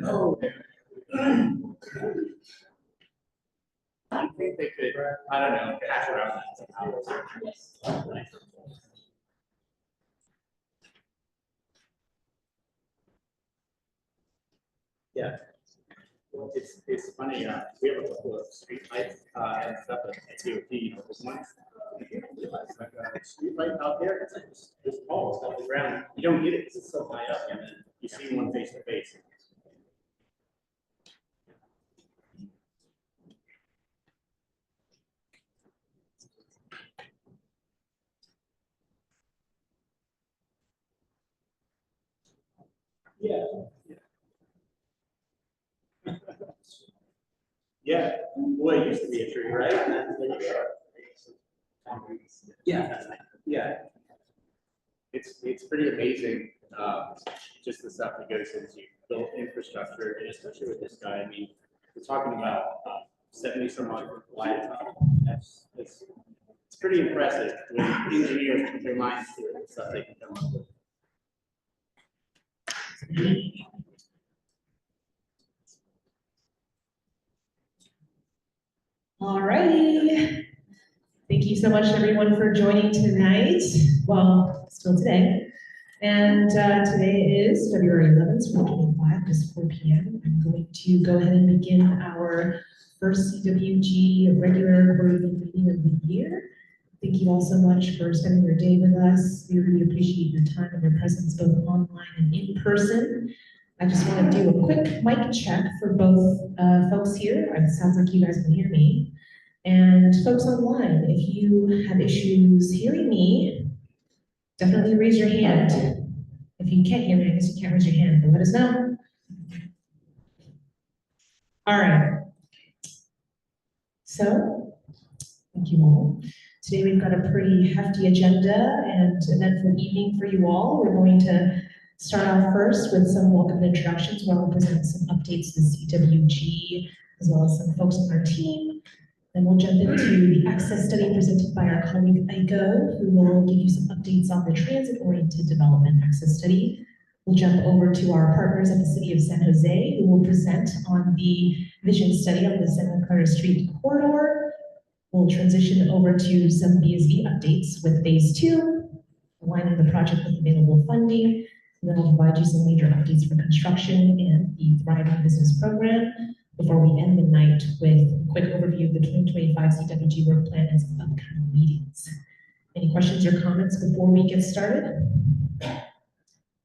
Oh. I think they could, I don't know, hash around that somehow. Yeah. Well, it's funny, we have a couple of street lights and stuff at DOT. Like a street light out there, it's like this tall, it's off the ground. You don't get it because it's so high up, and then you see one face to face. Yeah. Yeah. Boy, it used to be a tree, right? Yeah. Yeah. It's pretty amazing, just the stuff that goes into built infrastructure, and especially with this guy. I mean, we're talking about 70 some odd lifetime. It's pretty impressive when engineers put their minds to it and stuff they can come up with. All righty. Thank you so much, everyone, for joining tonight. Well, still today. And today is February 11th, 2025, just 4 p.m. I'm going to go ahead and begin our first CWG regular board meeting of the year. Thank you all so much for spending your day with us. We really appreciate your time and your presence, both online and in person. I just want to do a quick mic check for both folks here. It sounds like you guys can hear me. And folks online, if you have issues hearing me, definitely raise your hand. If you can't hear me, I guess you can't raise your hand, but let us know. All right. So, thank you all. Today we've got a pretty hefty agenda and eventful evening for you all. We're going to start off first with some welcome introductions where I'll present some updates to the CWG, as well as some folks on our team. Then we'll jump into the access study presented by our colleague Aiko, who will give you some updates on the transit-oriented development access study. We'll jump over to our partners at the City of San Jose, who will present on the vision study on the Seven Carter Street corridor. We'll transition over to some BSV updates with phase 2, aligning the project with available funding. And then we'll provide you some major updates for construction and the Thriving Business Program, before we end the night with a quick overview of the 2025 CWG work plan and some upcoming meetings. Any questions or comments before we get started?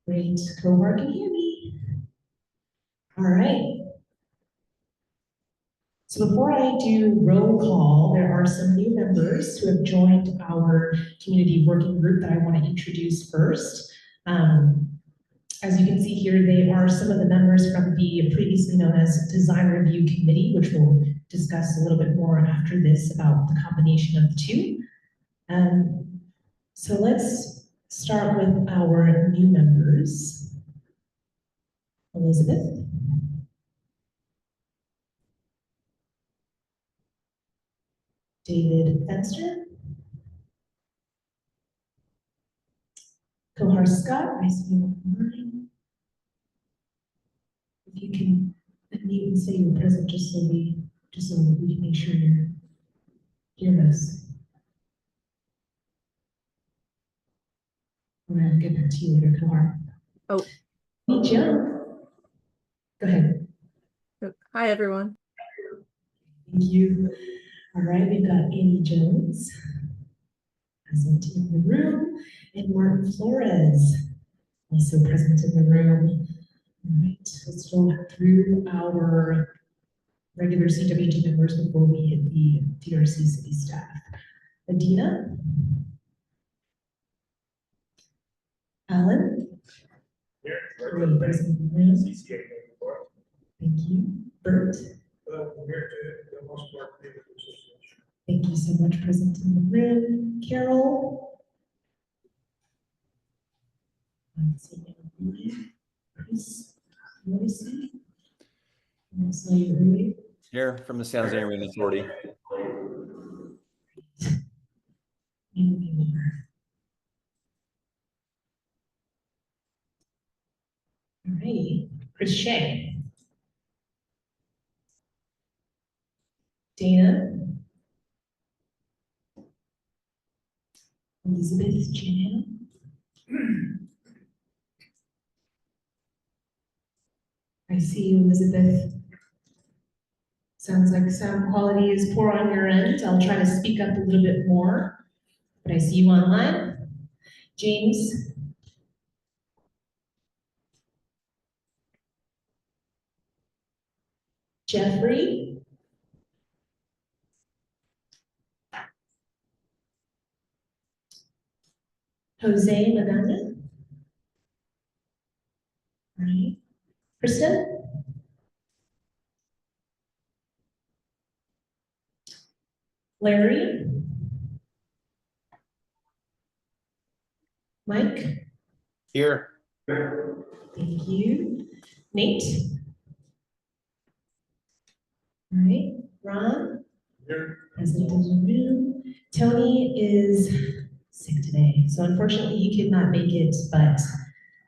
Great, Cohort can hear me. All right. So before I do roll call, there are some new members who have joined our community working group that I want to introduce first. As you can see here, they are some of the members from the previously known as Design Review Committee, which we'll discuss a little bit more after this about the combination of the two. So let's start with our new members. Elizabeth. David Fenster. Kohar Scott, I see you online. If you can unmute and say you're present, just so we can make sure you're hearing us. We're gonna get back to you later, Kohar. Oh. Hey, Joe. Go ahead. Hi, everyone. Thank you. All right, we've got Amy Jones present in the room, and Martin Flores also present in the room. All right, let's go through our regular CWG members before we hit the DRC city staff. Adina. Alan. Here, Great, present in the room. CCA. Thank you. Bert. Here to the most part. Thank you so much, present in the room. Carol. Chris. Morrissey. Here from the San Jose Marine Authority. All righty, Chris Shea. Dana. Elizabeth Jan. I see you, Elizabeth. Sounds like sound quality is poor on your end. I'll try to speak up a little bit more, but I see you online. James. Jeffrey. Jose Magana. All right. Kristen. Larry. Mike. Here. Thank you. Nate. All right. Ron. Here. President of the room. Tony is sick today, so unfortunately he could not make it, but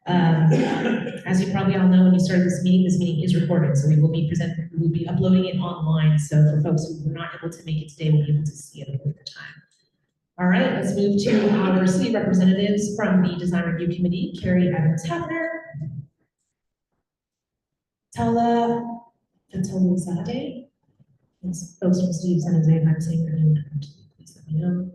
as you probably all know, when you started this meeting is recorded, so we will be uploading it online, so for folks who were not able to make it today, we'll be able to see it at the time. All right, let's move to our city representatives from the Design Review Committee, Carrie Adams-Hafner, Tala Fatolzadeh. Folks from City of San Jose, if I'm saying your name correctly, please let me know.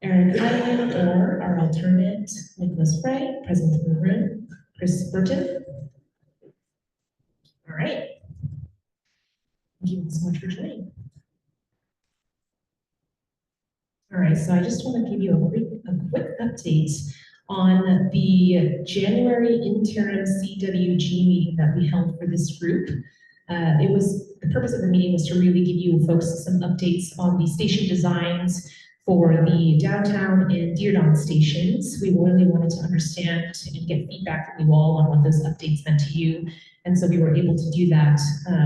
Aaron Hyman, or our alternate, Nicholas Frey, present in the room. Chris Burton. All right. Thank you so much for joining. All right, so I just want to give you a quick update on the January interim CWG meeting that we held for this group. The purpose of the meeting was to really give you folks some updates on the station designs for the downtown and Diridon stations. We really wanted to understand and get feedback from you all on what those updates meant to you. And so we were able to do that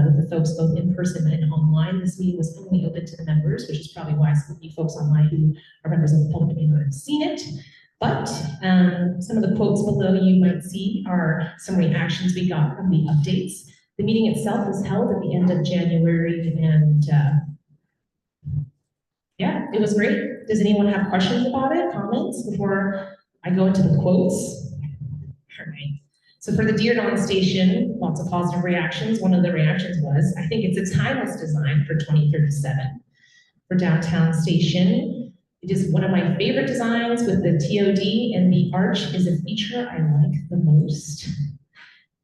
with the folks both in person and online. This meeting was only open to the members, which is probably why some of you folks online who are members of the public may not have seen it. But some of the quotes below you might see are some reactions we got from the updates. The meeting itself was held at the end of January, and yeah, it was great. Does anyone have questions about it, comments before I go into the quotes? All right. So for the Diridon station, lots of positive reactions. One of the reactions was, I think it's a timeless design for 2037. For downtown station, it is one of my favorite designs with the TOD, and the arch is a feature I like the most.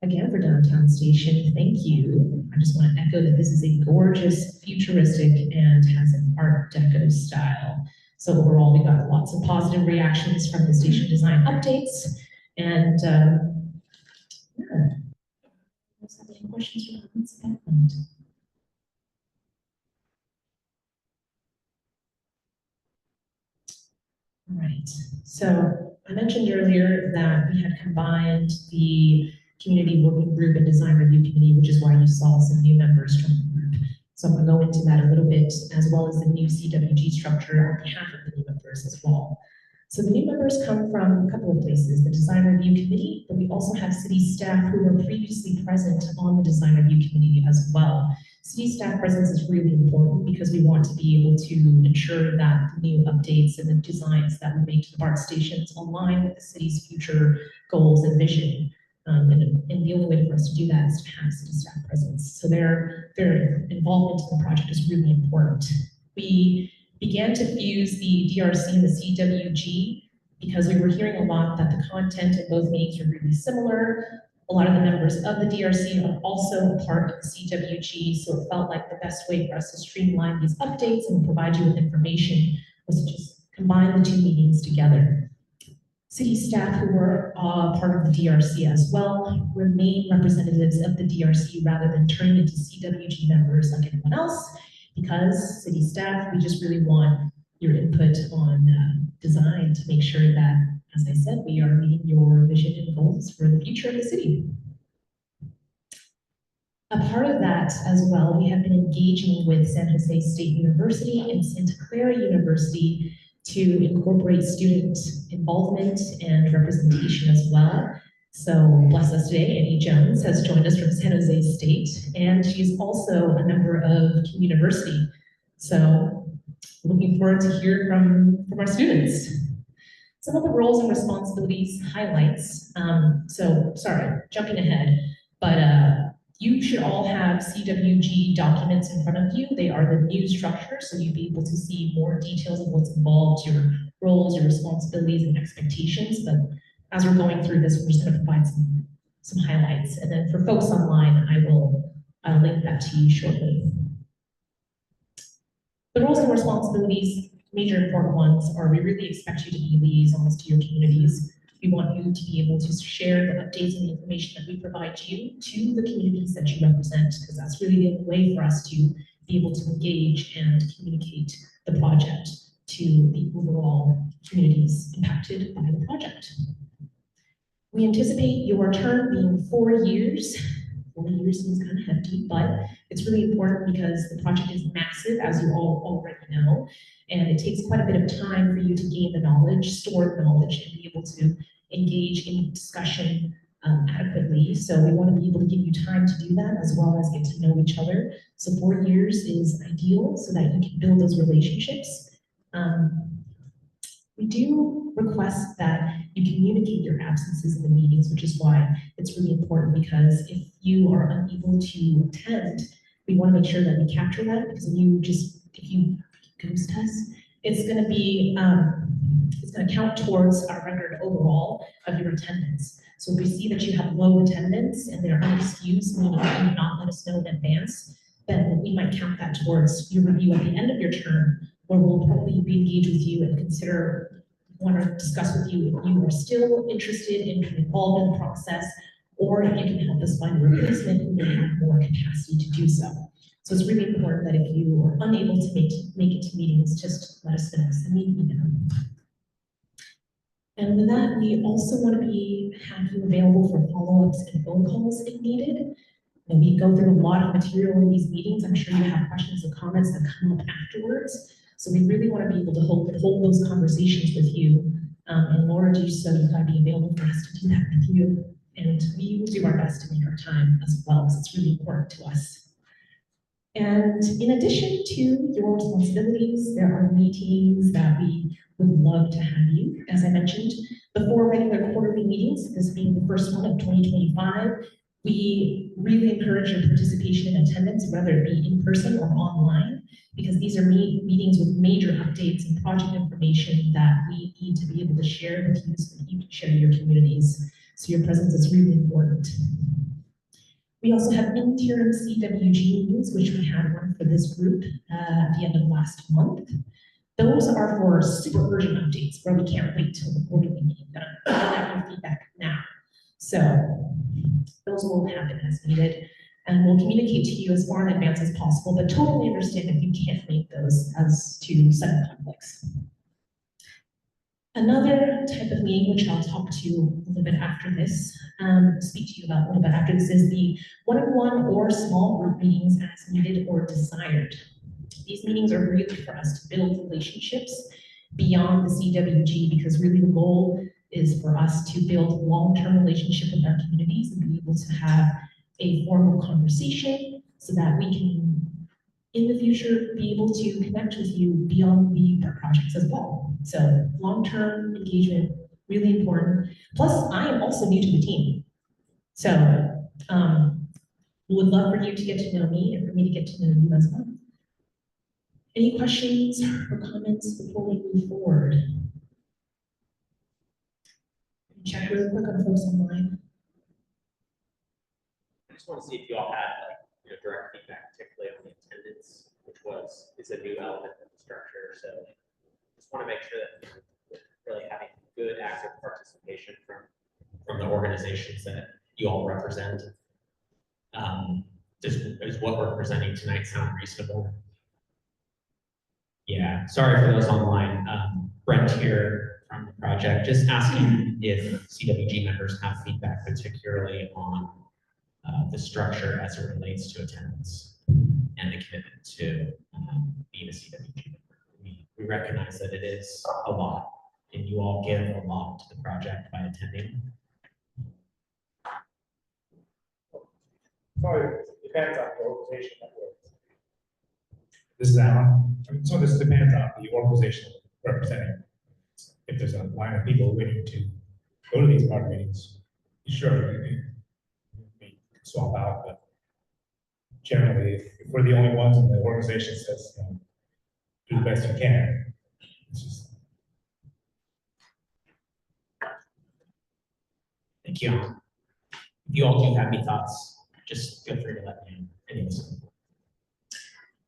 Again, for downtown station, thank you. I just want to echo that this is a gorgeous, futuristic, and has an Art Deco style. So overall, we got lots of positive reactions from the station design updates. And yeah. Does have any questions or comments about that? All right. So I mentioned earlier that we had combined the community working group and design review committee, which is why you saw some new members from the group. So I'm going to go into that a little bit, as well as the new CWG structure on behalf of the new members as well. So the new members come from a couple of places, the design review committee, but we also have city staff who were previously present on the design review committee as well. City staff presence is really important because we want to be able to ensure that the new updates and the designs that we make to the BART stations align with the city's future goals and vision. And the only way for us to do that is to have city staff presence. So their involvement in the project is really important. We began to fuse the DRC and the CWG because we were hearing a lot that the content in both meetings were really similar. A lot of the members of the DRC are also a part of the CWG, so it felt like the best way for us to streamline these updates and provide you with information was to just combine the two meetings together. City staff who were part of the DRC as well remain representatives of the DRC rather than turning into CWG members like anyone else, because city staff, we just really want your input on design to make sure that, as I said, we are meeting your vision and goals for the future of the city. A part of that as well, we have been engaging with San Jose State University and Santa Clara University to incorporate student involvement and representation as well. So bless us today, Annie Jones has joined us from San Jose State, and she's also a member of King University. So looking forward to hear from our students. Some of the roles and responsibilities highlights. Sorry, jumping ahead, but you should all have CWG documents in front of you. They are the new structure, so you'll be able to see more details of what's involved, your roles, your responsibilities, and expectations. But as we're going through this, we're just going to provide some highlights. And then for folks online, I'll link that to you shortly. The roles and responsibilities, major important ones, are we really expect you to be liaisons to your communities. We want you to be able to share the updates and the information that we provide you to the communities that you represent, because that's really the only way for us to be able to engage and communicate the project to the overall communities impacted by the project. We anticipate your term being 4 years. 4 years seems kind of hefty, but it's really important because the project is massive, as you all already know, and it takes quite a bit of time for you to gain the knowledge, store the knowledge, and be able to engage in discussion adequately. So we want to be able to give you time to do that, as well as get to know each other. So 4 years is ideal so that you can build those relationships. We do request that you communicate your absences in the meetings, which is why it's really important, because if you are unable to attend, we want to make sure that we capture that, because if you ghost us, it's going to be, it's going to count towards our record overall of your attendance. So if we see that you have low attendance and they're unexcused, meaning you did not let us know in advance, then we might count that towards your review at the end of your term, where we'll probably re-engage with you and want to discuss with you if you are still interested in being involved in the process, or if you can help us find a replacement who may have more capacity to do so. So it's really important that if you are unable to make it to meetings, just let us know, send me an email. And with that, we also want to have you available for follow-ups and phone calls if needed. And we go through a lot of material in these meetings. I'm sure you have questions and comments that come up afterwards. So we really want to be able to hold those conversations with you. And in order to do so, you've got to be available for us to do that with you. And we will do our best to make our time as well, because it's really important to us. And in addition to your responsibilities, there are meetings that we would love to have you. As I mentioned, the 4 regular quarterly meetings, this being the first one of 2025, we really encourage your participation and attendance, whether it be in person or online, because these are meetings with major updates and project information that we need to be able to share with you so that you can share your communities. So your presence is really important. We also have interim CWG meetings, which we had one for this group at the end of last month. Those are for super urgent updates where we can't wait till the quarterly meeting. We'll have your feedback now. So those will happen as needed, and we'll communicate to you as far in advance as possible, but totally understand if you can't make those as to sudden conflicts. Another type of meeting, which I'll talk to you a little bit after this, speak to you about a little bit after this, is the one-on-one or small group meetings as needed or desired. These meetings are really for us to build relationships beyond the CWG, because really the goal is for us to build long-term relationship with our communities and be able to have a formal conversation so that we can, in the future, be able to connect with you beyond the projects as well. So long-term engagement, really important. Plus, I am also new to the team. So would love for you to get to know me and for me to get to know you as well. Any questions or comments before we move forward? Check really quick on folks online. I just want to see if you all had direct feedback, particularly on the attendance, which is a new element of the structure. So just want to make sure that we're really having good active participation from the organizations that you all represent. Does what we're presenting tonight sound reasonable? Yeah, sorry for those online. Brent here from the project, just asking if CWG members have feedback, particularly on the structure as it relates to attendance and the commitment to being a CWG member. We recognize that it is a lot, and you all give a lot to the project by attending. probably depends on the organization that works. This is Alan. So this depends on the organization representing. If there's a line of people waiting to go to these board meetings, sure, you can swap out, but generally, if we're the only ones and the organization says, you know, do the best you can, it's just. Thank you. If you all do have any thoughts, just feel free to let me know. Anyways.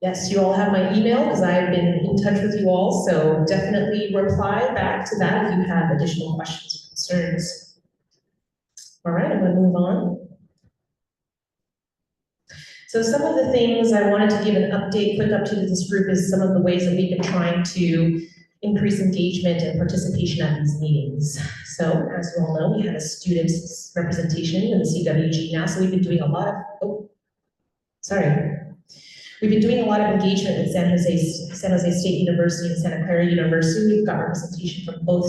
Yes, you all have my email because I've been in touch with you all, so definitely reply back to that if you have additional questions or concerns. All right, I'm going to move on. So some of the things I wanted to give an update, quick update to this group is some of the ways that we've been trying to increase engagement and participation at these meetings. So as you all know, we have a students representation in the CWG now, so we've been doing a lot of, We've been doing a lot of engagement with San Jose State University and Santa Clara University. We've got representation from both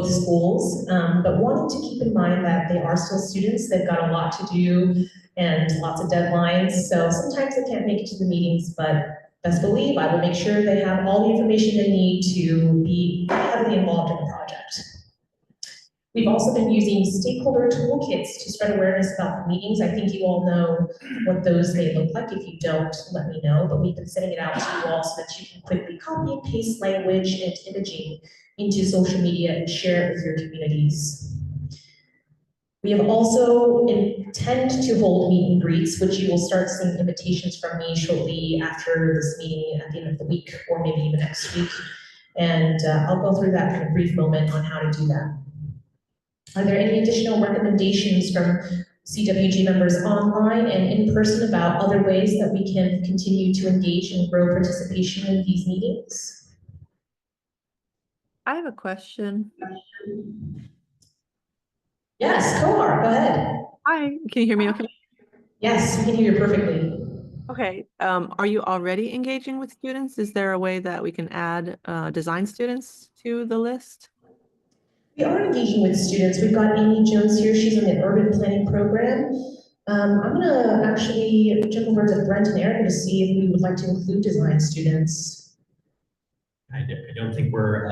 schools, but wanting to keep in mind that they are still students. They've got a lot to do and lots of deadlines. So sometimes they can't make it to the meetings, but best believe I will make sure they have all the information they need to be heavily involved in the project. We've also been using stakeholder toolkits to spread awareness about the meetings. I think you all know what those may look like. If you don't, let me know. But we've been sending it out to you all so that you can quickly copy and paste language and imaging into social media and share it with your communities. We have also intend to hold meet and greets, which you will start seeing invitations from me shortly after this meeting at the end of the week, or maybe even next week. And I'll go through that in a brief moment on how to do that. Are there any additional recommendations from CWG members online and in person about other ways that we can continue to engage and grow participation in these meetings? I have a question. Yes, Kohar, go ahead. Hi, can you hear me okay? Yes, we can hear you perfectly. Okay, are you already engaging with students? Is there a way that we can add design students to the list? We are engaging with students. We've got Amy Jones here. She's in the urban planning program. I'm gonna actually jump over to Brent and Erica to see if we would like to include design students. I don't think we're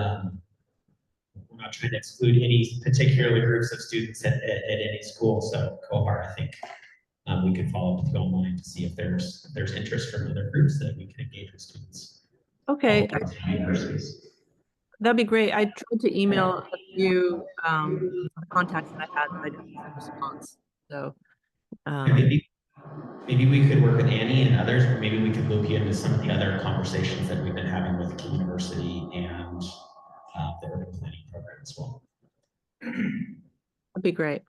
not trying to exclude any particular groups of students at any school. So Kohar, I think we could follow up with you online to see if there's interest from other groups that we can engage with students. Okay, Universities. that'd be great. I tried to email a few contacts that I had, but I didn't get a response. So maybe we could work with Annie and others, or maybe we could loop you into some of the other conversations that we've been having with the university and the urban planning program as well. that'd be great.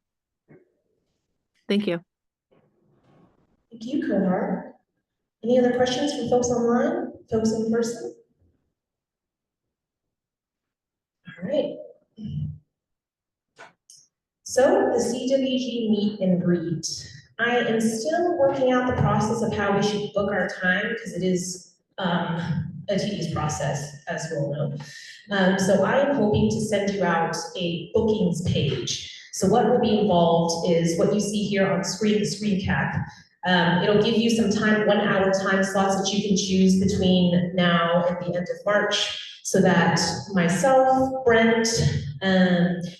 Thank you. Thank you, Kohar. Any other questions from folks online, folks in person? All right. So the CWG meet and greet. I am still working out the process of how we should book our time because it is a tedious process, as you all know. So I am hoping to send you out a bookings page. So what will be involved is what you see here on screen, the screen cap. It'll give you some time, 1 hour time slots that you can choose between now and the end of March, so that myself, Brent,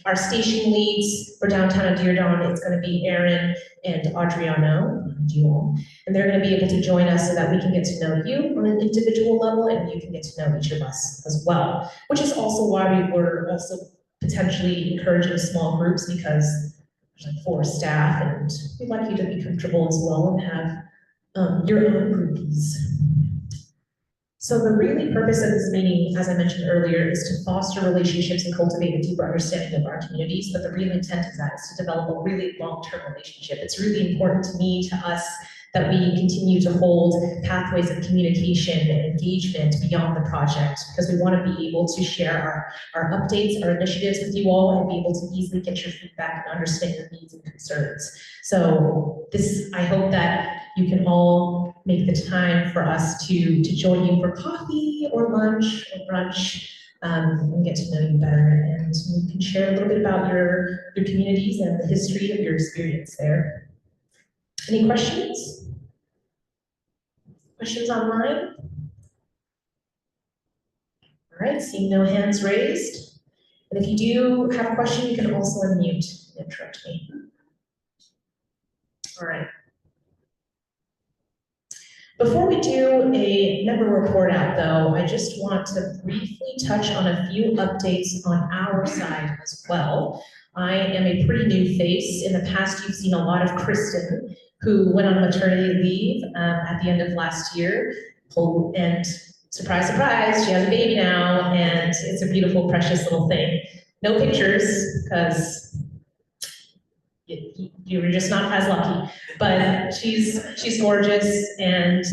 our station leads for downtown Diridon, it's going to be Aaron and Adriano, and they're going to be able to join us so that we can get to know you on an individual level and you can get to know each of us as well, which is also why we were also potentially encouraging small groups, because there's like 4 staff and we'd like you to be comfortable as well and have your own groupies. So the really purpose of this meeting, as I mentioned earlier, is to foster relationships and cultivate a deeper understanding of our communities, but the real intent is that is to develop a really long-term relationship. It's really important to me, to us, that we continue to hold pathways of communication and engagement beyond the project, because we want to be able to share our updates, our initiatives with you all, and be able to easily get your feedback and understand your needs and concerns. So I hope that you can all make the time for us to join you for coffee or lunch or brunch, and get to know you better, and we can share a little bit about your communities and the history of your experience there. Any questions? Questions online? All right, seeing no hands raised. And if you do have a question, you can also unmute and interrupt me. All right. Before we do a member report out though, I just want to briefly touch on a few updates on our side as well. I am a pretty new face. In the past, you've seen a lot of Kristen, who went on maternity leave at the end of last year. And surprise, surprise, she has a baby now, and it's a beautiful, precious little thing. No pictures, because you were just not as lucky. But she's gorgeous, and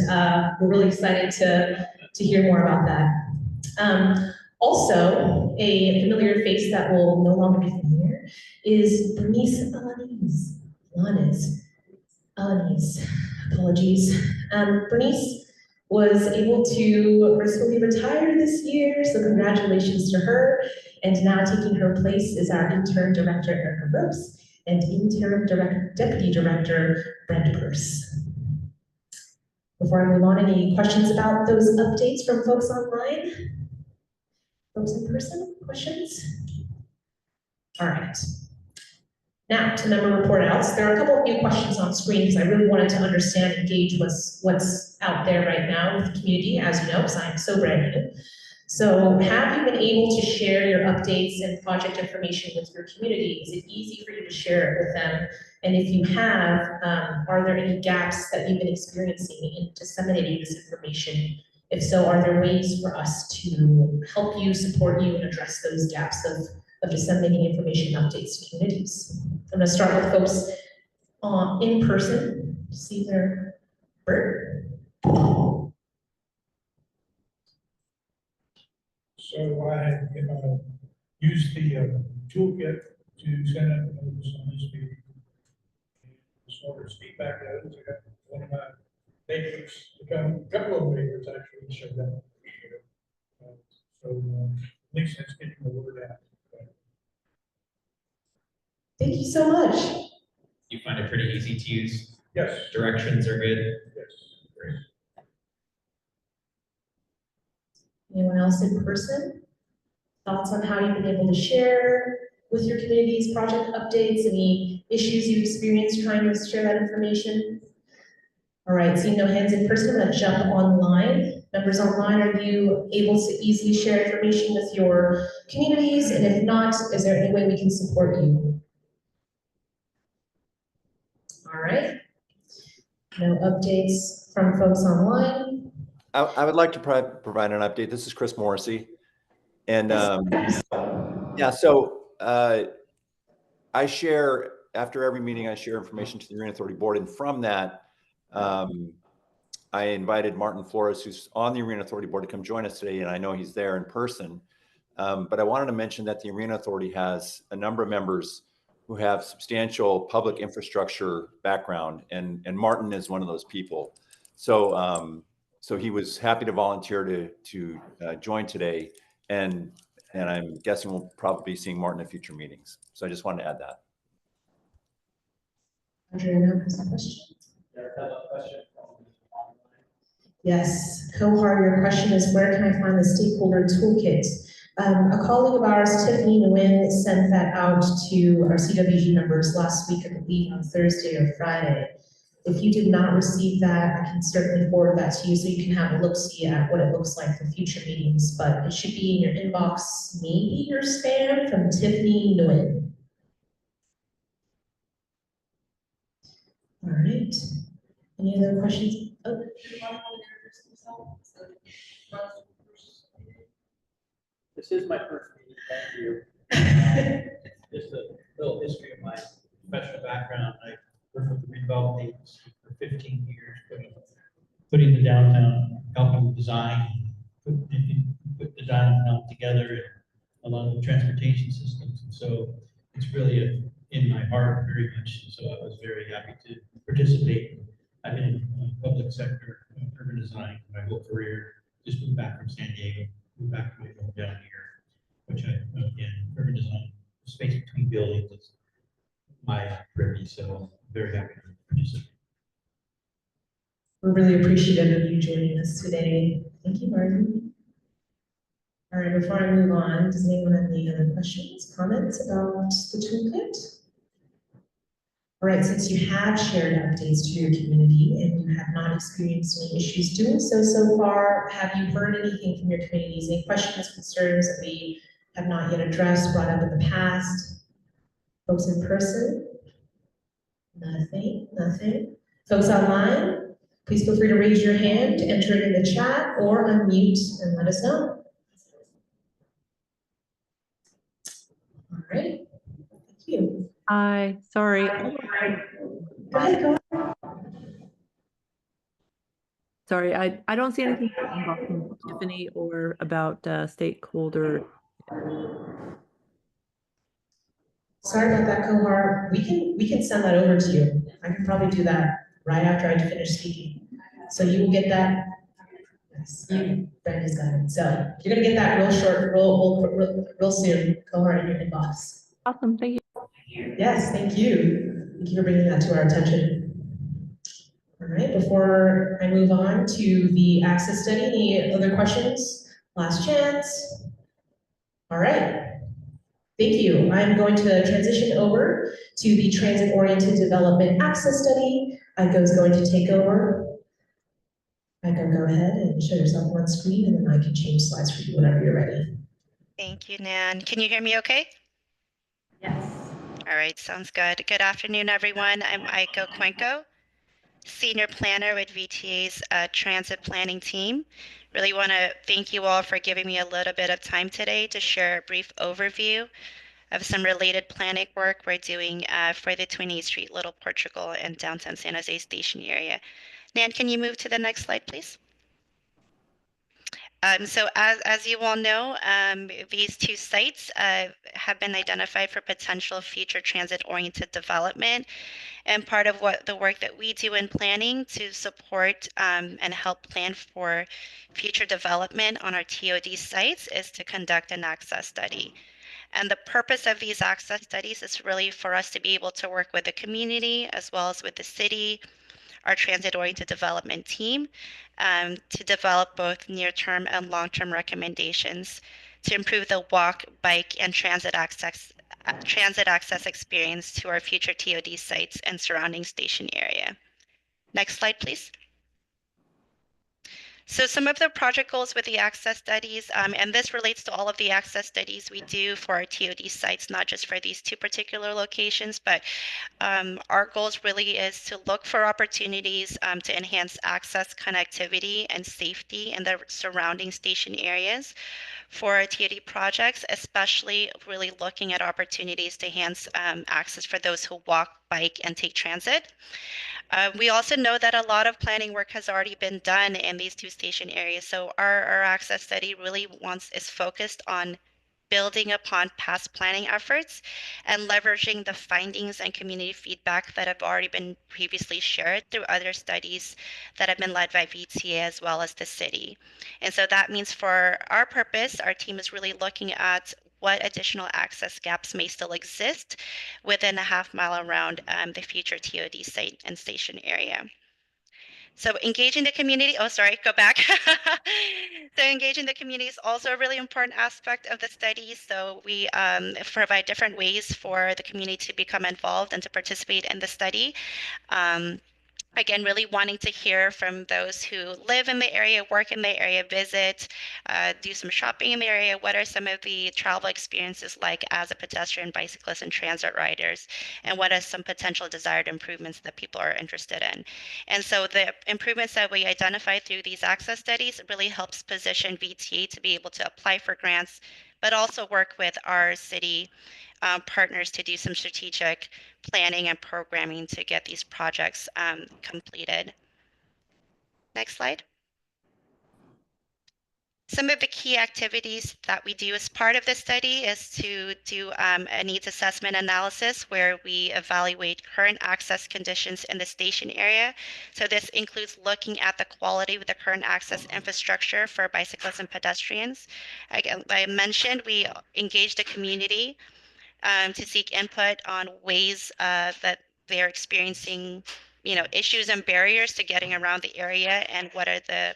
we're really excited to hear more about that. Also, a familiar face that will no longer be familiar is Bernice Alanis. Apologies. Bernice was able to gracefully retire this year, so congratulations to her. And now taking her place is our intern director, Erica Brooks, and interim deputy director, Brent Purse. Before I move on, any questions about those updates from folks online? Folks in person, questions? All right. Now, to member report outs, there are a couple of new questions on screen because I really wanted to understand and gauge what's out there right now with the community, as you know, because I'm so brand new. So have you been able to share your updates and project information with your community? Is it easy for you to share it with them? And if you have, are there any gaps that you've been experiencing in disseminating this information? If so, are there ways for us to help you, support you, and address those gaps of disseminating information and updates to communities? I'm gonna start with folks in person, see their Bert. So I used the toolkit to send out notes on this meeting. As far as feedback goes, I got one of my neighbors, a couple of neighbors actually showed up. So at least it's getting the word out. Thank you so much. You find it pretty easy to use? Yes. Directions are good? Yes. Great. Anyone else in person? Thoughts on how you've been able to share with your communities, project updates, any issues you experienced trying to share that information? All right, seeing no hands in person, I'm gonna jump online. Members online, are you able to easily share information with your communities? And if not, is there any way we can support you? All right. No updates from folks online. I would like to provide an update. This is Chris Morrissey. And yeah, so I share, after every meeting, I share information to the Arena Authority Board. And from that, I invited Martin Flores, who's on the Arena Authority Board, to come join us today. And I know he's there in person. But I wanted to mention that the Arena Authority has a number of members who have substantial public infrastructure background. And Martin is one of those people. So so he was happy to volunteer to join today, and I'm guessing we'll probably be seeing Martin at future meetings. So I just wanted to add that. Andrea has a question. There a question from online. Yes, Kohar, your question is where can I find the stakeholder toolkit? A colleague of ours, Tiffany Nguyen, sent that out to our CWG members last week, I believe on Thursday or Friday. If you did not receive that, I can certainly forward that to you so you can have a look-see at what it looks like for future meetings, but it should be in your inbox, maybe your spam, from Tiffany Nguyen. All right, any other questions? Oh. This is my first meeting, thank you. Just a little history of my professional background. I worked with the redevelopment agency for 15 years, putting the downtown, helping design, put the downtown together, and a lot of the transportation systems. And so it's really in my heart very much. So I was very happy to participate. I've been in public sector, urban design, my whole career. Just moved back from San Diego, moved back to my home down here, which again, urban design, space between buildings is my purview. So I'm very happy to participate. We're really appreciative of you joining us today. Thank you, Martin. All right, before I move on, does anyone have any other questions, comments about the toolkit? All right, since you have shared updates to your community and you have not experienced any issues doing so far, have you heard anything from your communities? Any questions, concerns that we have not yet addressed, brought up in the past? Folks in person? Nothing. Folks online, please feel free to raise your hand, enter it in the chat, or unmute and let us know. All right, thank you. Hi, sorry. Go ahead. Sorry, I don't see anything about from Tiffany or about stakeholder. Sorry about that, Kohar. We can send that over to you. I can probably do that right after I finish speaking. So you will get that. Yes, Brenda's got it. So you're gonna get that real soon, Kohar, in your inbox. Awesome, thank you. Yes, thank you. Thank you for bringing that to our attention. All right, before I move on to the access study, any other questions? Last chance. All right. Thank you. I'm going to transition over to the transit-oriented development access study. Igo's going to take over. Igo, go ahead and show yourself on screen, and then I can change slides for you whenever you're ready. Thank you, Nan. Can you hear me okay? Yes. All right, sounds good. Good afternoon, everyone. I'm Aiko Cuenco, Senior Planner with VTA's Transit Planning Team. Really want to thank you all for giving me a little bit of time today to share a brief overview of some related planning work we're doing for the 28th Street Little Portugal and downtown San Jose station area. Nan, can you move to the next slide, please? So as you all know, these two sites have been identified for potential future transit-oriented development. And part of what the work that we do in planning to support and help plan for future development on our TOD sites is to conduct an access study. And the purpose of these access studies is really for us to be able to work with the community as well as with the city, our transit-oriented development team, to develop both near-term and long-term recommendations to improve the walk, bike, and transit access experience to our future TOD sites and surrounding station area. Next slide, please. So some of the project goals with the access studies, and this relates to all of the access studies we do for our TOD sites, not just for these two particular locations, but our goals really is to look for opportunities to enhance access, connectivity, and safety in the surrounding station areas for our TOD projects, especially really looking at opportunities to enhance access for those who walk, bike, and take transit. We also know that a lot of planning work has already been done in these two station areas. So our access study really is focused on building upon past planning efforts and leveraging the findings and community feedback that have already been previously shared through other studies that have been led by VTA as well as the city. And so that means for our purpose, our team is really looking at what additional access gaps may still exist within a half mile around the future TOD site and station area. So engaging the community, go back. So engaging the community is also a really important aspect of the study. So we provide different ways for the community to become involved and to participate in the study. Again, really wanting to hear from those who live in the area, work in the area, visit, do some shopping in the area. What are some of the travel experiences like as a pedestrian, bicyclist, and transit riders? And what are some potential desired improvements that people are interested in? And so the improvements that we identify through these access studies really helps position VTA to be able to apply for grants, but also work with our city partners to do some strategic planning and programming to get these projects completed. Next slide. Some of the key activities that we do as part of this study is to do a needs assessment analysis where we evaluate current access conditions in the station area. So this includes looking at the quality of the current access infrastructure for bicyclists and pedestrians. Again, I mentioned we engaged the community to seek input on ways that they're experiencing issues and barriers to getting around the area and what are the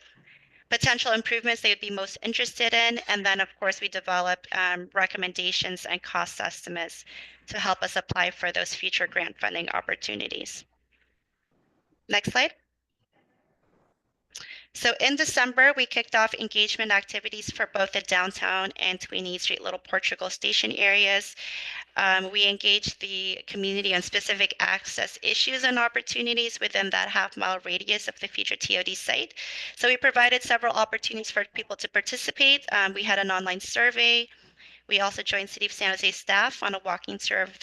potential improvements they would be most interested in. And then, of course, we develop recommendations and cost estimates to help us apply for those future grant funding opportunities. Next slide. So in December, we kicked off engagement activities for both the downtown and Tweenie Street Little Portugal station areas. We engaged the community on specific access issues and opportunities within that half-mile radius of the future TOD site. So we provided several opportunities for people to participate. We had an online survey. We also joined City of San Jose staff on a walking tour of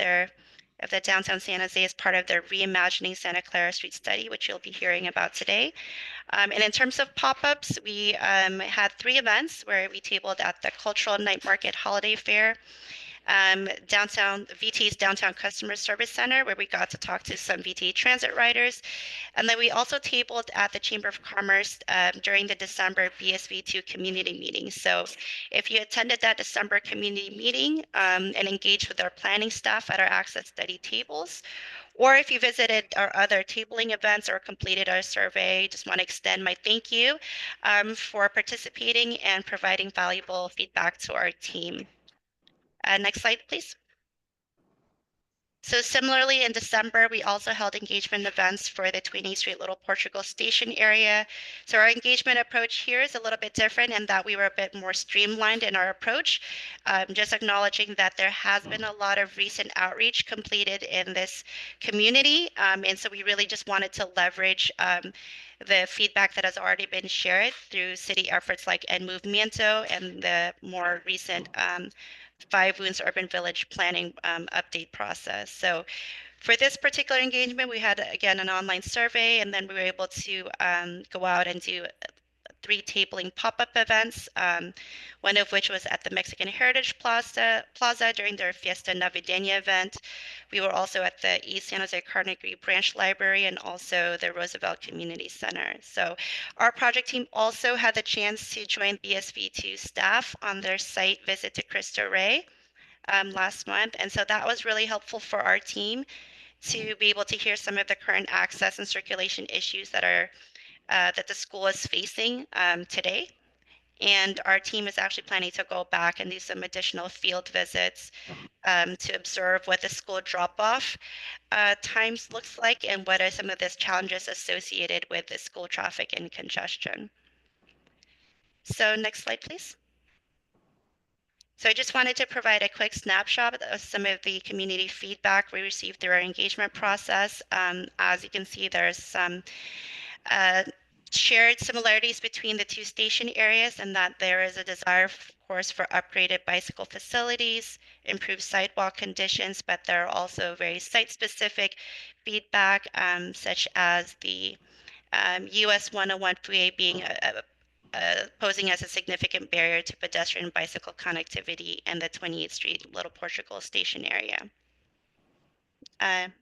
the downtown San Jose as part of their Reimagining Santa Clara Street study, which you'll be hearing about today. And in terms of pop-ups, we had 3 events where we tabled at the Cultural Night Market Holiday Fair, VTA's Downtown Customer Service Center, where we got to talk to some VTA transit riders. And then we also tabled at the Chamber of Commerce during the December BSV2 community meeting. So if you attended that December community meeting and engaged with our planning staff at our access study tables, or if you visited our other tabling events or completed our survey, just want to extend my thank you for participating and providing valuable feedback to our team. Next slide, please. So similarly, in December, we also held engagement events for the Tweenie Street Little Portugal station area. So our engagement approach here is a little bit different in that we were a bit more streamlined in our approach, just acknowledging that there has been a lot of recent outreach completed in this community. And so we really just wanted to leverage the feedback that has already been shared through city efforts like En Movimiento and the more recent 5 Wounds Urban Village planning update process. So for this particular engagement, we had, again, an online survey, and then we were able to go out and do 3 tabling pop-up events, one of which was at the Mexican Heritage Plaza during their Fiesta Navideña event. We were also at the East San Jose Carnegie Branch Library and also the Roosevelt Community Center. So our project team also had the chance to join BSV2 staff on their site visit to Cristo Rey last month. And so that was really helpful for our team to be able to hear some of the current access and circulation issues that are that the school is facing today. And our team is actually planning to go back and do some additional field visits to observe what the school drop-off times looks like and what are some of the challenges associated with the school traffic and congestion. So next slide, please. So I just wanted to provide a quick snapshot of some of the community feedback we received through our engagement process. As you can see, there's some shared similarities between the 2 station areas, and that there is a desire, of course, for upgraded bicycle facilities, improved sidewalk conditions, but there are also very site-specific feedback, such as the US 101 freeway being posing as a significant barrier to pedestrian and bicycle connectivity in the 28th Street Little Portugal station area.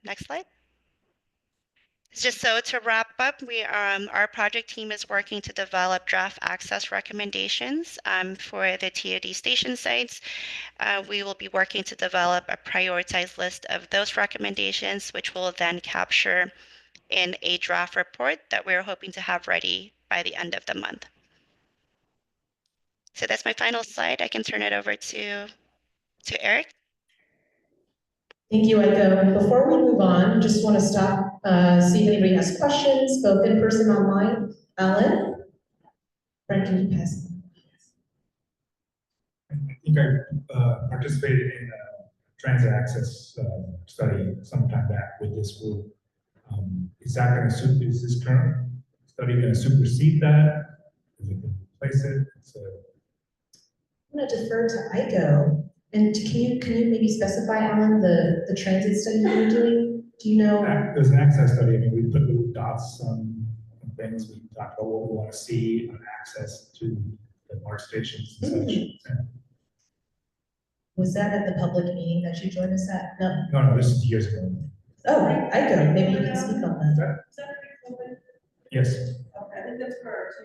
Next slide. Just so to wrap up, our project team is working to develop draft access recommendations for the TOD station sites. We will be working to develop a prioritized list of those recommendations, which will then capture in a draft report that we're hoping to have ready by the end of the month. So that's my final slide. I can turn it over to Eric. Thank you, Aiko. Before we move on, just want to stop, see if anybody has questions, both in person and online. Alan? Brent, can you pass? I think I participated in a transit access study sometime back with this group. Is this current study going to supersede that? Is it going to replace it? I'm going to defer to Aiko. And can you maybe specify, Alan, the transit study you were doing? Do you know? There's an access study. I mean, we put little dots on things. We talked about what we want to see on access to the BART stations and such. Was that at the public meeting that you joined us at? No. No, this is years ago. Oh, Aiko, maybe you can speak on that. Is that yes. Okay, I think that's correct.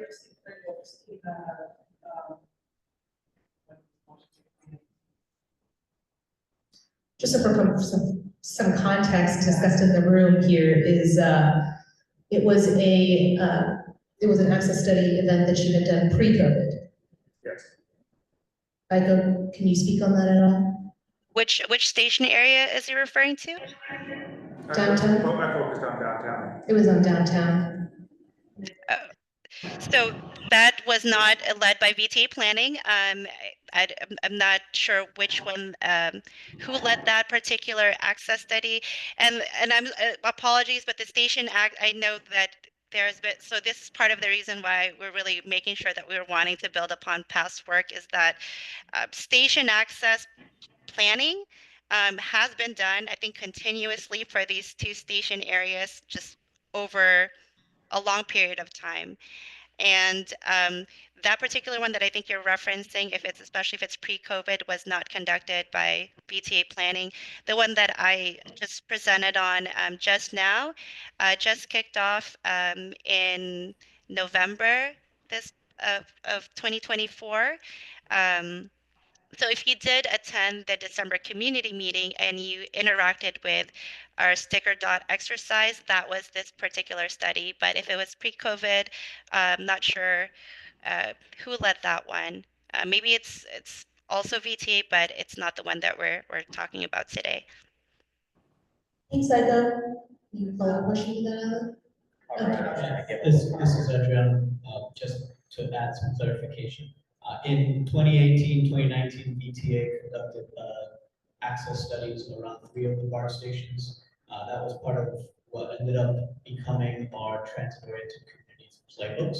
Just for some context discussed in the room here is It was an access study event that you had done pre-COVID. Yes. Aiko, can you speak on that at all? Which station area is he referring to? Downtown? I focused on downtown. It was on downtown. So that was not led by VTA Planning. I'm not sure which one, who led that particular access study. And I'm apologies, but the Station Act, I know that there's been, so this is part of the reason why we're really making sure that we're wanting to build upon past work, is that station access planning has been done, I think, continuously for these two station areas just over a long period of time. And that particular one that I think you're referencing, especially if it's pre-COVID, was not conducted by VTA Planning. The one that I just presented on just now, just kicked off in November of 2024. So if you did attend the December community meeting and you interacted with our sticker dot exercise, that was this particular study. But if it was pre-COVID, I'm not sure who led that one. Maybe it's also VTA, but it's not the one that we're talking about today. Thanks, Aiko. You follow up question to that, Alan? This is Adrian, just to add some clarification. In 2018, 2019, VTA conducted access studies around 3 of the BART stations. That was part of what ended up becoming our transit-oriented communities playbooks.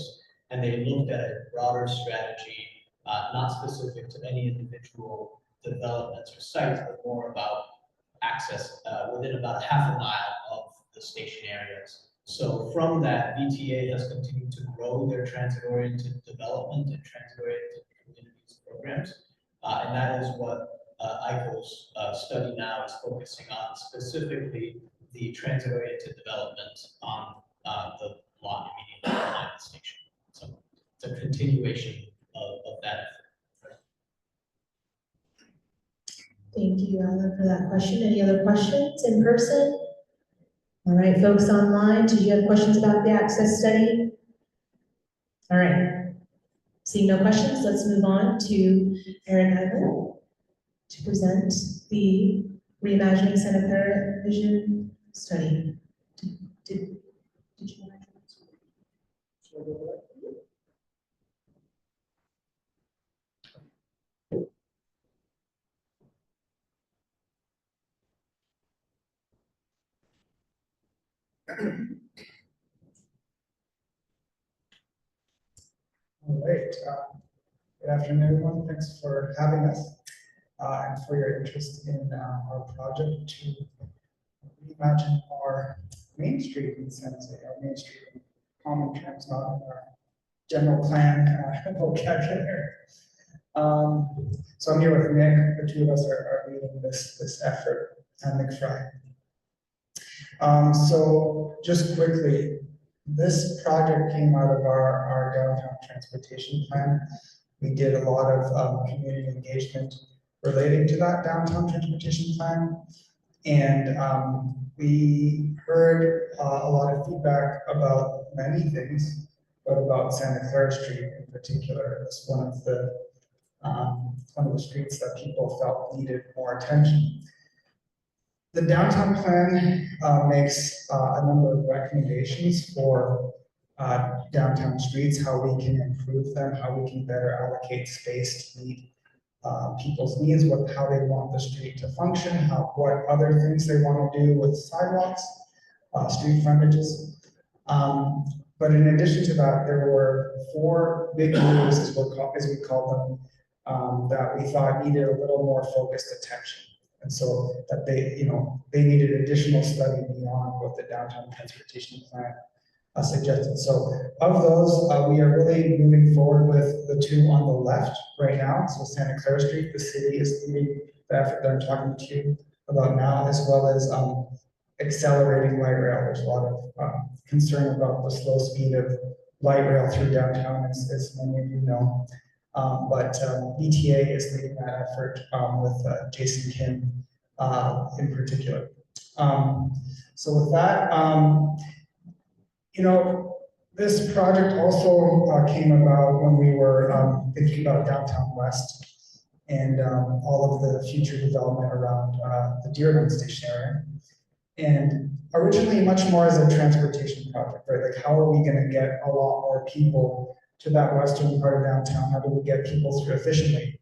And they looked at a broader strategy, not specific to any individual developments or sites, but more about access within about a half a mile of the station areas. So from that, VTA has continued to grow their transit-oriented development and transit-oriented communities programs. And that is what Aiko's study now is focusing on, specifically the transit-oriented development on the lot immediately behind the station. So it's a continuation of that effort. Thank you, Alan, for that question. Any other questions in person? All right, folks online, did you have questions about the access study? All right. Seeing no questions, let's move on to Eric Ivan to present the Reimagining Santa Clara Vision Study. Did you want to? All right. Good afternoon, everyone. Thanks for having us and for your interest in our project to reimagine our Main Street in San Jose, our Main Street in common terms, not in our general plan vocabulary. So I'm here with Nick. The two of us are leading this effort, and Nick Fry. So just quickly, this project came out of our downtown transportation plan. We did a lot of community engagement relating to that downtown transportation plan. And we heard a lot of feedback about many things, but about Santa Clara Street in particular as one of the streets that people felt needed more attention. The downtown plan makes a number of recommendations for downtown streets, how we can improve them, how we can better allocate space to meet people's needs, how they want the street to function, what other things they want to do with sidewalks, street frontages. But in addition to that, there were 4 big moves, as we call them, that we thought needed a little more focused attention. And so that they needed additional study beyond what the downtown transportation plan suggested. So of those, we are really moving forward with the 2 on the left right now. So Santa Clara Street, the city is leading the effort that I'm talking to you about now, as well as accelerating light rail. There's a lot of concern about the slow speed of light rail through downtown, as many of you know. But VTA is leading that effort with Jason Kim in particular. So with that, This project also came about when we were thinking about downtown West and all of the future development around the Diridon station area. And originally much more as a transportation project, right? Like how are we gonna get a lot more people to that western part of downtown? How do we get people through efficiently?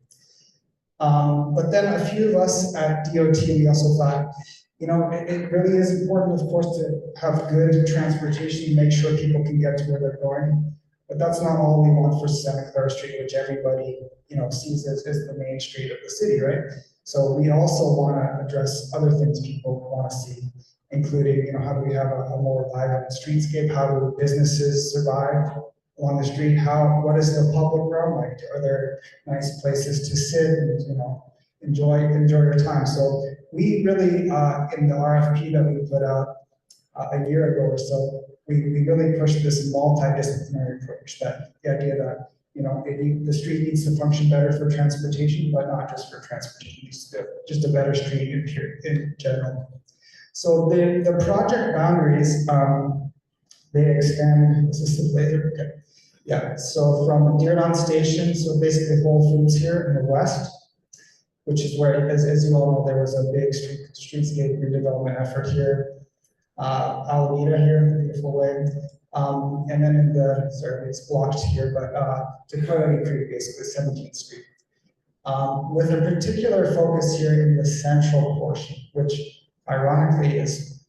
But then a few of us at DOT, we also thought, it really is important, of course, to have good transportation, make sure people can get to where they're going. But that's not all we want for Santa Clara Street, which everybody, sees as the main street of the city, right? So we also want to address other things people want to see, including, how do we have a more vibrant streetscape? How do businesses survive along the street? What is the public realm like? Are there nice places to sit and, enjoy your time? So we really, in the RFP that we put out a year ago or so, we really pushed this multidisciplinary approach, that the idea that, the street needs to function better for transportation, but not just for transportation, just a better street in general. So the project boundaries, they extend, is this the laser? Okay. Yeah, so from Diridon Station, so basically Whole Foods here in the west, which is where, as you all know, there was a big streetscape redevelopment effort here. Alameda here, the beautiful way. And then sorry, it's blocked here, but Dakota Creek, basically 17th Street. With a particular focus here in the central portion, which ironically is,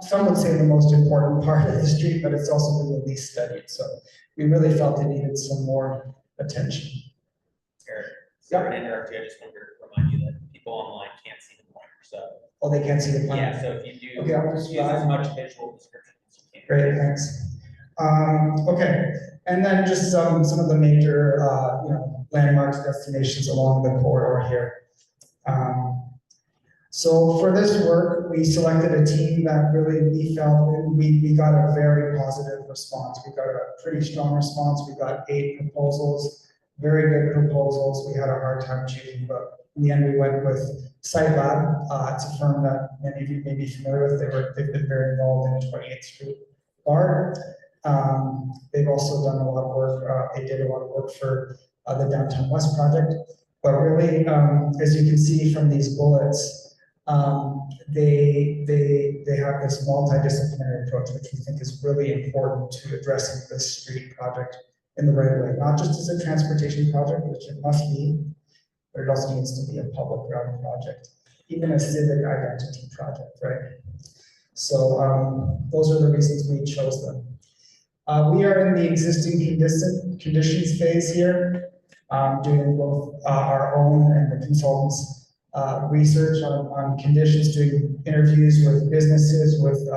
some would say the most important part of the street, but it's also been the least studied. So we really felt it needed some more attention. Sorry to interrupt you, I just wanted to remind you that people online can't see the pointer, so. Oh, they can't see the plan? Yeah, so if you do, Okay, I'll just use as much visual description as you can. Great, thanks. Okay, and then just some of the major, landmarks, destinations along the corridor here. So for this work, we selected a team that really we felt we got a very positive response. We got a pretty strong response. We got 8 proposals, very good proposals. We had a hard time choosing, but in the end we went with SiteLab. It's a firm that many of you may be familiar with. They've been very involved in 28th Street BART. They've also done a lot of work. They did a lot of work for the Downtown West project. But really, as you can see from these bullets, they have this multidisciplinary approach, which we think is really important to addressing this street project in the right way, not just as a transportation project, which it must be, but it also needs to be a public realm project, even a civic identity project, right? So those are the reasons we chose them. We are in the existing conditions phase here, doing both our own and the consultants' research on conditions, doing interviews with businesses, with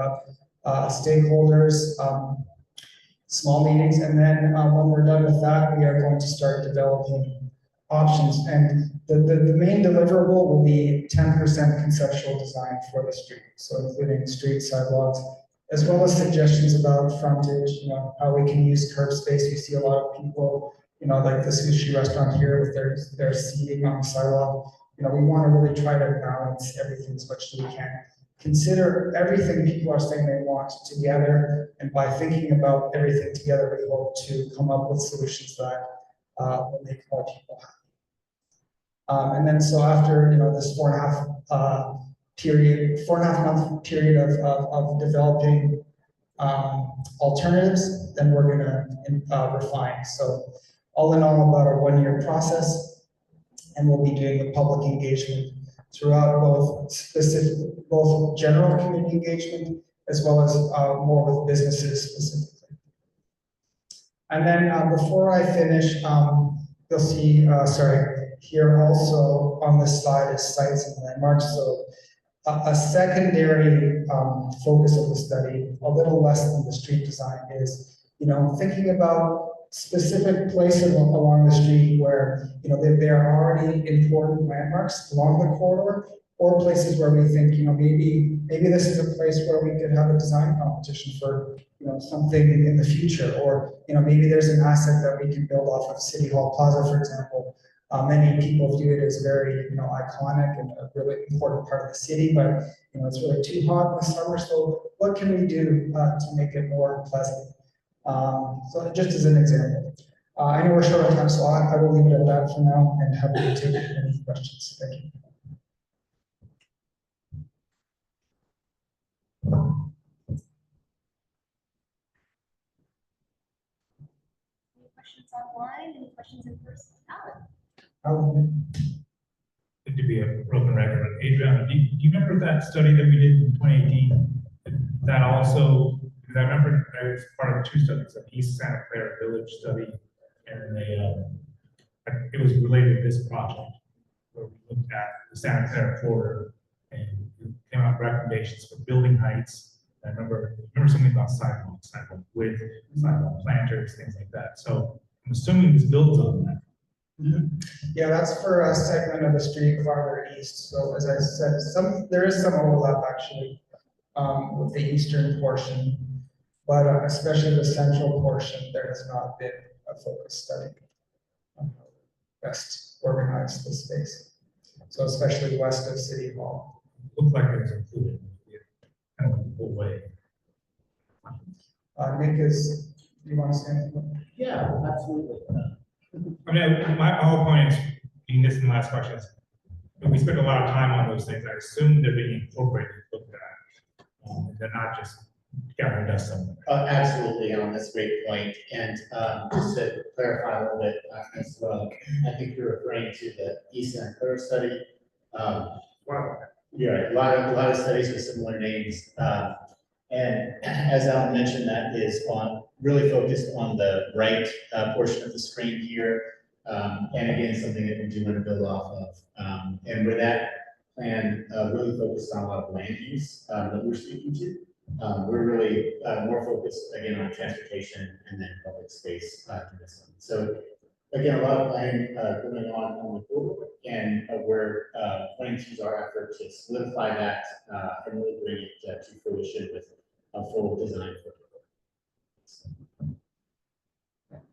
stakeholders, small meetings, and then when we're done with that, we are going to start developing options. And the main deliverable will be 10% conceptual design for the street, so including street sidewalks, as well as suggestions about frontage, how we can use curb space. You see a lot of people, like the sushi restaurant here with their seating on the sidewalk. We want to really try to balance everything as much as we can. Consider everything people are saying they want together, and by thinking about everything together, we hope to come up with solutions that will make more people happy. And then so after this 4.5 month period of developing alternatives, then we're going to refine. So all in all, about a 1-year process. And we'll be doing the public engagement throughout both general community engagement as well as more with businesses specifically. And then before I finish, you'll see, here also on this slide is sites and landmarks. So a secondary focus of the study, a little less than the street design, is thinking about specific places along the street where there are already important landmarks along the corridor, or places where we think maybe this is a place where we could have a design competition for something in the future, or maybe there's an asset that we can build off of City Hall Plaza, for example. Many people view it as very iconic and a really important part of the city, but You know, it's really too hot in the summer, so what can we do to make it more pleasant? So just as an example. I know we're short on time, so I will leave it at that for now and happy to take any questions. Thank you. Any questions online? Any questions in person? Alan? To be a broken record, Adriana, do you remember that study that we did in 2018? That also, because I remember there was part of the two studies, the East Santa Clara Village study, and it was related to this project, where we looked at the Santa Clara corridor and came out with recommendations for building heights. I remember something about sidewalks, sidewalk width, sidewalk planters, things like that. So I'm assuming this builds on that. Yeah, that's for a segment of the street farther east. So as I said, there is some overlap actually with the eastern portion, but especially the central portion, there has not been a focus study on how best organize the space. So especially west of City Hall. Looked like it was included, kind of a cool way. Nick, do you want to say anything? Yeah, absolutely. I mean, my whole point is, being this in the last question is, we spend a lot of time on those things. I assume they're being incorporated, looked at. They're not just gathering dust somewhere. Absolutely, Alan, that's a great point. And just to clarify a little bit as well, I think you're referring to the East Santa Clara study. Yeah, a lot of studies with similar names. And as Alan mentioned, that is really focused on the right portion of the screen here. And again, something that we do want to build off of. And where that plan really focused on a lot of land use that we're speaking to. We're really more focused again on transportation and then public space in this one. So again, a lot of planning going on the corridor, and we're planning to use our effort to solidify that and really bring it to fruition with a full design for it.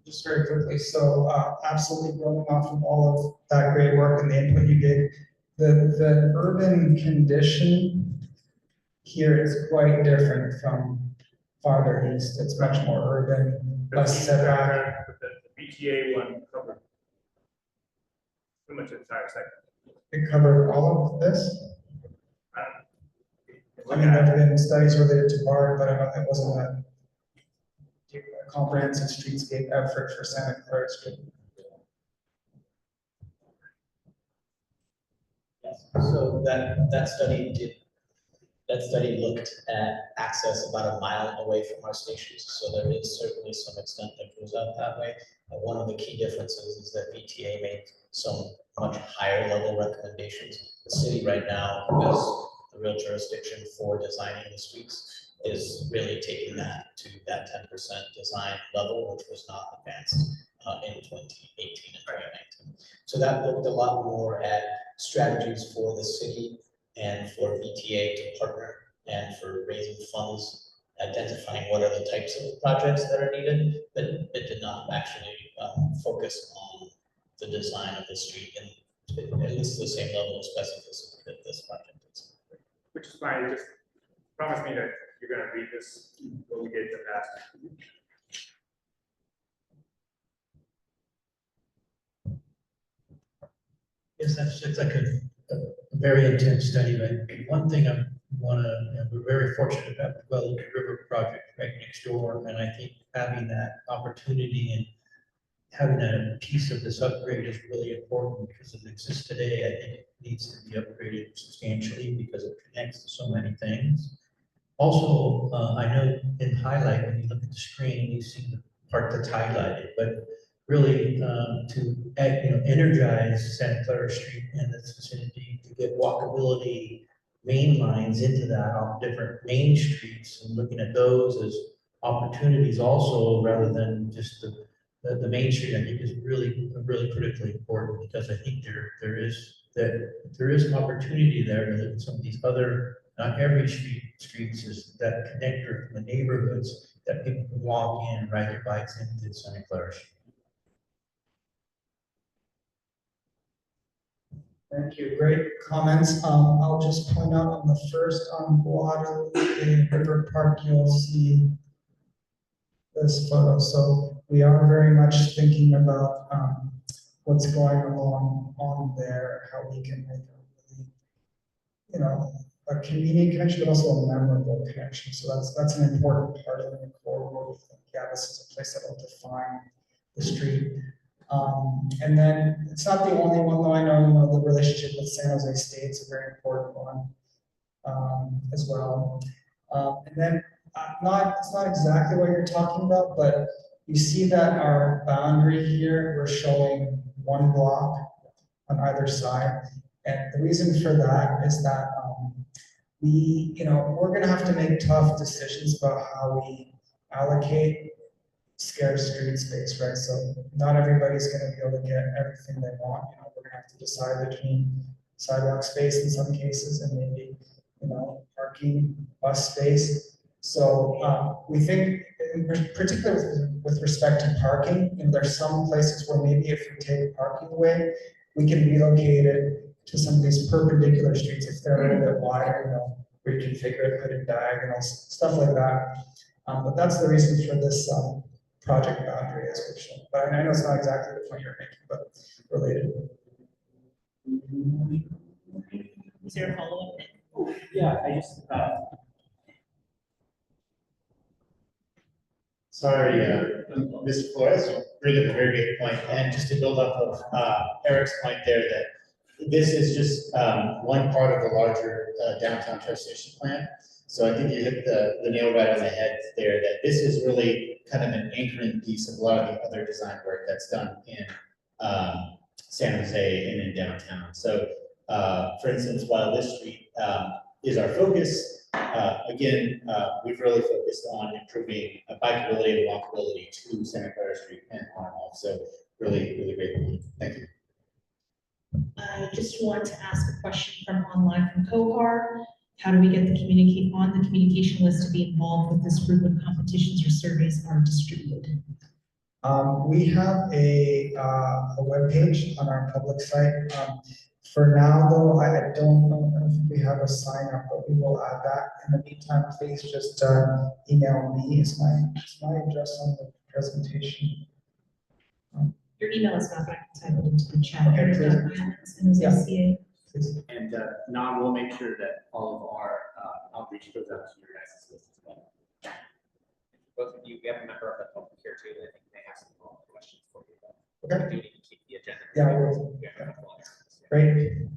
Just very quickly, so absolutely building off of all of that great work and the input you gave, the urban condition here is quite different from farther east. It's much more urban, less setback. The VTA one covered pretty much the entire segment. It covered all of this. I mean, there have been studies related to BART, but it wasn't a comprehensive streetscape effort for Santa Clara Street. Yes. So that study looked at access about a mile away from our stations. So there is certainly some extent that goes out that way. One of the key differences is that VTA made some much higher level recommendations. The city right now, as the real jurisdiction for designing the streets, is really taking that to that 10% design level, which was not advanced in 2018 and 2019. So that looked a lot more at strategies for the city and for VTA to partner and for raising funds, identifying what are the types of projects that are needed, but it did not actually focus on the design of the street and at least the same level of specificity that this project is. Which is fine, just promise me that you're gonna read this when we get to that. Yes, it's like a very intense study, but one thing I we're very fortunate to have the Guadalupe River project right next door, and I think having that opportunity and having a piece of this upgrade is really important because as it exists today, I think it needs to be upgraded substantially because it connects to so many things. Also, I know in highlight, when you look at the screen, you see the part that's highlighted, but really to energize Santa Clara Street and its vicinity to get walkability main lines into that off different main streets and looking at those as opportunities also rather than just the main street, I think is really critically important because I think there is an opportunity there to look at some of these other, not every streets is that connector from the neighborhoods that people can walk in and ride their bikes into Santa Clara Street. Thank you, great comments. I'll just point out on the first on Guadalupe River Park, you'll see this photo. So we are very much thinking about what's going on there, how we can make a really, you know, a convenient connection, but also a memorable connection. So that's an important part of the core where we think, yeah, this is a place that will define the street. And then it's not the only one, though. I know, you know, the relationship with San Jose State's a very important one as well. And then it's not exactly what you're talking about, but you see that our boundary here, we're showing one block on either side. And the reason for that is that we're going to have to make tough decisions about how we allocate scarce street space, right? So not everybody's going to be able to get everything they want. You know, we're going to have to decide between sidewalk space in some cases and maybe, you know, parking, bus space. So we think, particularly with respect to parking, you know, there's some places where maybe if we take parking away, we can relocate it to some of these perpendicular streets if they're a little bit wider, you know, reconfigure it, put in diagonals, stuff like that. But that's the reason for this project boundary as we've shown. But I know it's not exactly the point you're making, but related. Is there a follow-up? Yeah, I just, sorry, Mr. Flores, you bring up a very good point. And just to build off of Eric's point there, that this is just one part of the larger downtown transportation plan. So I think you hit the nail right on the head there, that this is really kind of an anchoring piece of a lot of the other design work that's done in San Jose and in downtown. So for instance, while this street is our focus, again, we've really focused on improving bikeability and walkability to Santa Clara Street and on off. So really, really great. Thank you. I just want to ask a question from online from Kohar. How do we get the communication list to be involved with this group when competitions or surveys are distributed? We have a webpage on our public site. For now, though, I don't know if we have a sign up, but we will add that. In the meantime, please just email me. Is my address on the presentation? Your email is not titled into the chat. Okay, Eric.Violence, And Nan will make sure that all of our outreach goes out to your guys' list as well. Both of you, we have a member of the public here too, that I think they have some follow-up questions for you. Okay. We do need to keep the agenda. Yeah, I will. Yeah. Great.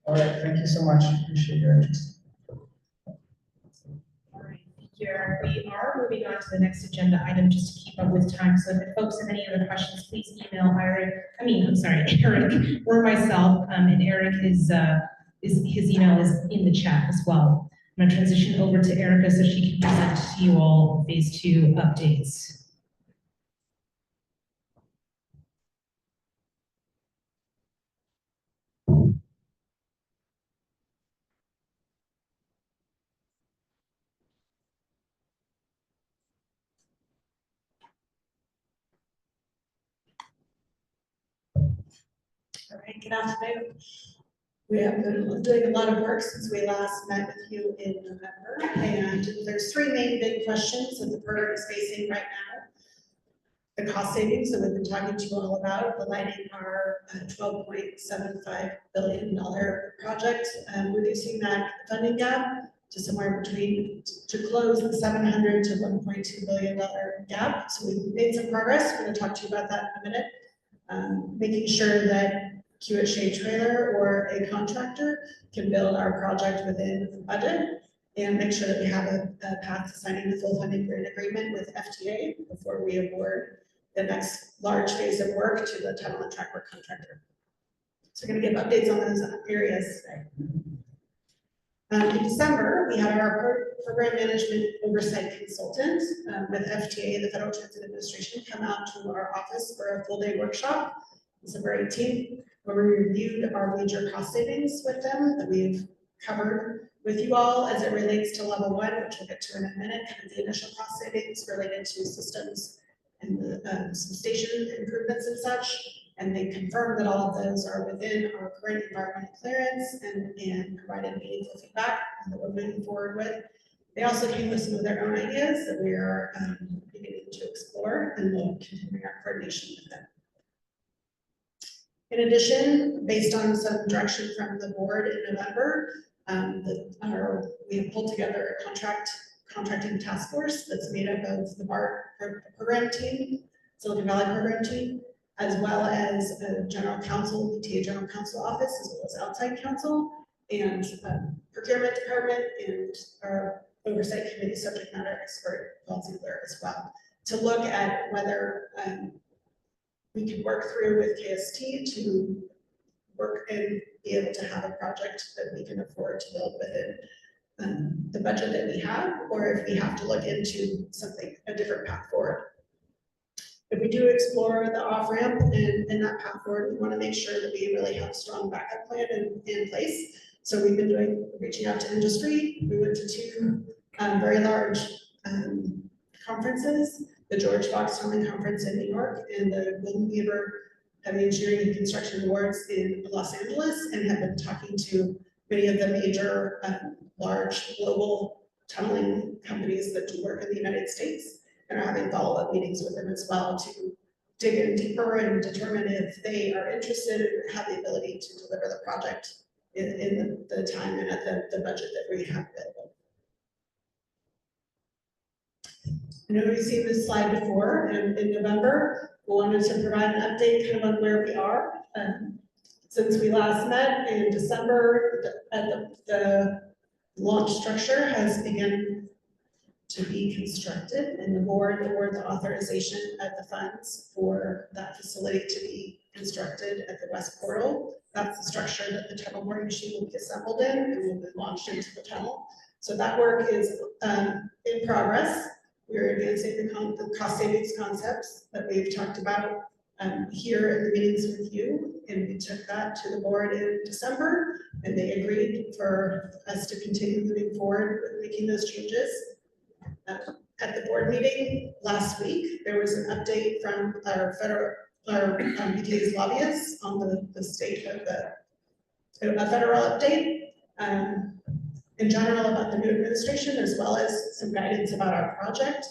All right, thank you so much. Appreciate your interest. All right, here we are moving on to the next agenda item just to keep up with time. So if folks have any other questions, please email Eric or myself. And Eric his email is in the chat as well. I'm going to transition over to Erica so she can present to you all phase 2 updates. All right, good afternoon. We have been doing a lot of work since we last met with you in November, and there's 3 main big questions that the program is facing right now. The cost savings that we've been talking to you all about, aligning our $12.75 billion project, reducing that funding gap to somewhere between, to close the $700 to $1.2 billion gap. So we've made some progress. We're going to talk to you about that in a minute. Making sure that QHA trailer or a contractor can build our project within the budget and make sure that we have a path to signing the full funding grant agreement with FTA before we award the next large phase of work to the tunnel and track work contractor. So we're going to give updates on those areas today. In December, we had our program management oversight consultant with FTA, the Federal Transit Administration, come out to our office for a full day workshop December 18th, where we reviewed our major cost savings with them that we've covered with you all as it relates to level 1, which we'll get to in a minute, kind of the initial cost savings related to systems and some station improvements and such. And they confirmed that all of those are within our current environmental clearance and provided meaningful feedback that we're moving forward with. They also came with some of their own ideas that we are beginning to explore, and we'll continue our coordination with them. In addition, based on some direction from the board in November, we have pulled together a contracting task force that's made up of the BART program team, Silicon Valley program team, as well as a general counsel, VTA general counsel office, as well as outside counsel, and procurement department, and our oversight committee subject matter expert, Paul Ziegler, as well, to look at whether we can work through with KST to work and be able to have a project that we can afford to build within the budget that we have, or if we have to look into something, a different path forward. If we do explore the off-ramp and that path forward, we want to make sure that we really have a strong backup plan in place. So we've been reaching out to industry. We went to two very large conferences, the George Fox Towing Conference in New York and the Golden Beaver Heavy Engineering and Construction Awards in Los Angeles, and have been talking to many of the major large global tunneling companies that do work in the United States, and are having follow-up meetings with them as well to dig in deeper and determine if they are interested and have the ability to deliver the project in the time and at the budget that we have available. I know you've seen this slide before, and in November, we wanted to provide an update kind of on where we are. Since we last met in December, the launch structure has begun to be constructed, and the board awarded the authorization of the funds for that facility to be constructed at the west portal. That's the structure that the tunnel boring machine will be assembled in and will be launched into the tunnel. So that work is in progress. We're advancing the cost savings concepts that we've talked about here in the meetings with you, and we took that to the board in December, and they agreed for us to continue moving forward with making those changes. At the board meeting last week, there was an update from our VTA's lobbyists on the state of a federal update in general about the new administration, as well as some guidance about our project.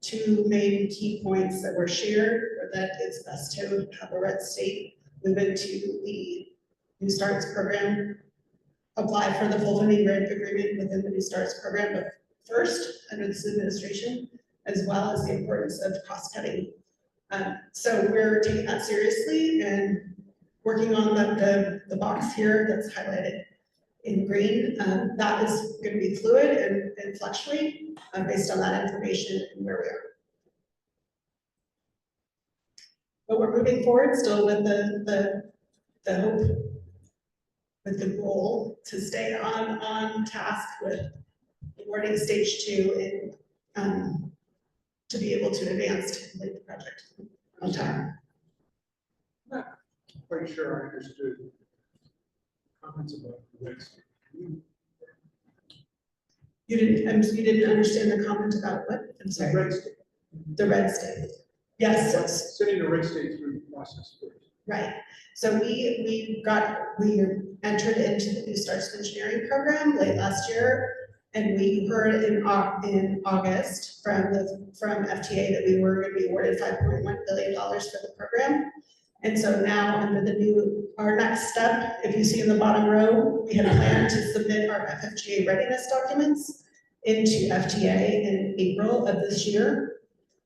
Two main key points that were shared were that it's best to have a red state move into the New Starts program, apply for the full funding grant agreement within the New Starts program first under this administration, as well as the importance of cost cutting. So we're taking that seriously and working on the box here that's highlighted in green. That is going to be fluid and fluctuate based on that information and where we are. But we're moving forward still with the hope, with the goal to stay on task with awarding stage 2 and to be able to advance to complete the project on time. I'm not quite sure I understood comments about the red state. You didn't understand the comment about what? I'm sorry. The red state. The red state. Yes. Sending the red state through the process first. Right. So we entered into the New Starts Engineering program late last year, and we heard in August from FTA that we were going to be awarded $5.1 billion for the program. And so now under our next step, if you see in the bottom row, we had planned to submit our FFGA readiness documents into FTA in April of this year,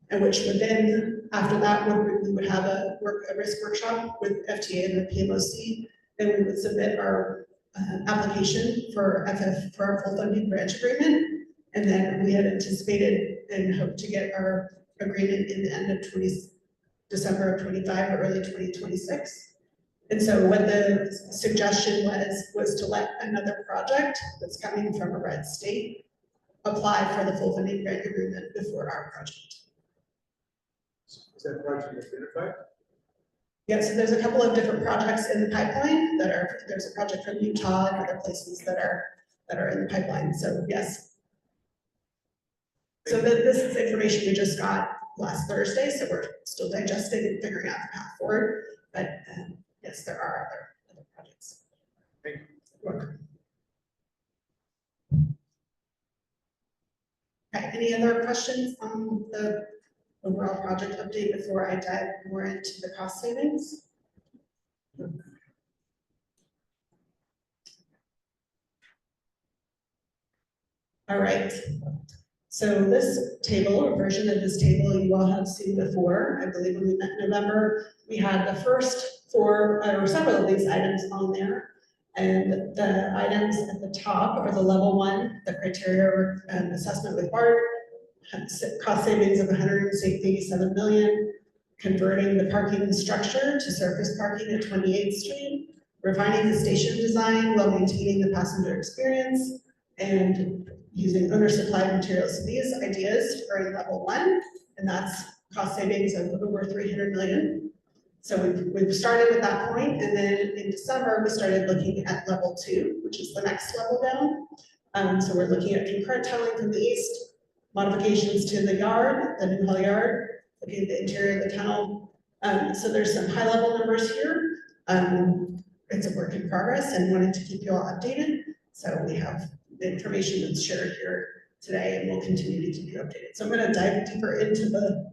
and which would then, after that, we would have a risk workshop with FTA and the PMOC. Then we would submit our application for our full funding grant agreement, and then we had anticipated and hoped to get our agreement in the end of December of 25 or early 2026. And so what the suggestion was to let another project that's coming from a red state apply for the full funding grant agreement before our project. Is that project identified? Yeah, so there's a couple of different projects in the pipeline there's a project from Utah and other places that are in the pipeline, so yes. So this is information we just got last Thursday, so we're still digesting and figuring out the path forward. But yes, there are other projects. Thank you. You're welcome. Okay, any other questions on the overall project update before I dive more into the cost savings? All right. So this table, or version of this table, you all have seen before. I believe when we met in November, we had the first four, or several of these items on there. And the items at the top are the level one, the criteria assessment with BART, cost savings of 187 million, converting the parking structure to surface parking at 28th Street, refining the station design while maintaining the passenger experience, and using owner-supplied materials. So these ideas are in level one, and that's cost savings of over 300 million. So we've started with that point, and then in December, we started looking at level two, which is the next level down. So we're looking at concurrent tunneling from the east, modifications to the yard, the new hall yard, looking at the interior of the tunnel. So there's some high-level numbers here. It's a work in progress and wanted to keep you all updated. So we have the information that's shared here today, and we'll continue to keep you updated. So I'm going to dive deeper into the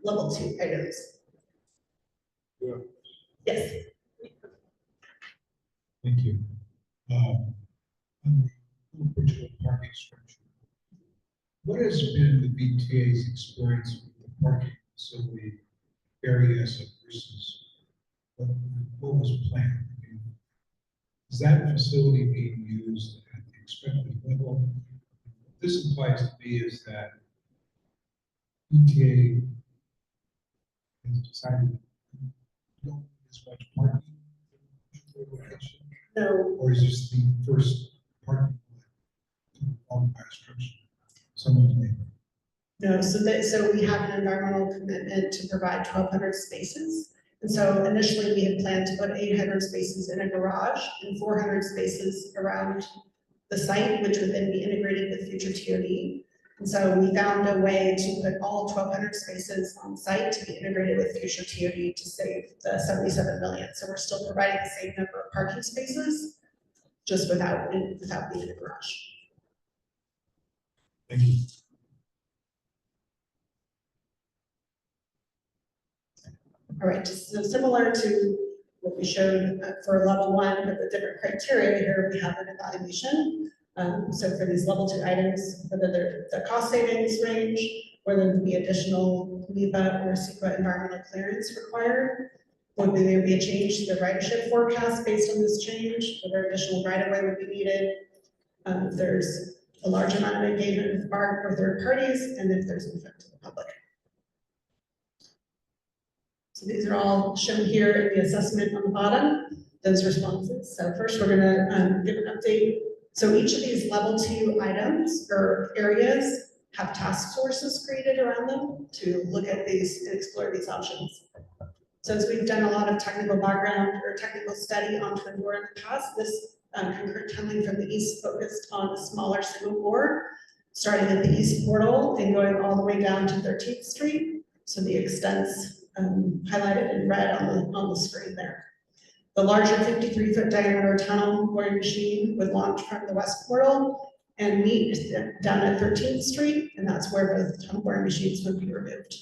level two items. Yeah. Yes. Thank you. On the virtual parking structure, what has been the VTA's experience with the parking facility areas versus what was planned? I mean, is that facility being used at the expected level? What this implies to me is that VTA has decided to don't need as much parking location. No. Or is this the first parking lot by structure? Someone's made. No, so we have an environmental commitment to provide 1,200 spaces. And so initially we had planned to put 800 spaces in a garage and 400 spaces around the site, which would then be integrated with future TOD. And so we found a way to put all 1,200 spaces on site to be integrated with future TOD to save the 77 million. So we're still providing the same number of parking spaces, just without being in a garage. Thank you. All right, so similar to what we showed for level one, but the different criteria here, we have an evaluation. So for these level two items, whether they're the cost savings range, whether there be additional NEPA or CEQA environmental clearance required, would there be a change to the ridership forecast based on this change, whether additional right-of-way would be needed, if there's a large amount of engagement with BART or third parties, and if there's an effect to the public. So these are all shown here in the assessment on the bottom, those responses. So first we're gonna give an update. So each of these level two items or areas have task forces created around them to look at these and explore these options. So as we've done a lot of technical background or technical study on Twin Bore in the past, this concurrent tunneling from the east focused on a smaller single bore, starting at the east portal and going all the way down to 13th Street. So the extents highlighted in red on the screen there. The larger 53-foot diameter tunnel boring machine would launch from the west portal and meet down at 13th Street, and that's where both tunnel boring machines would be removed,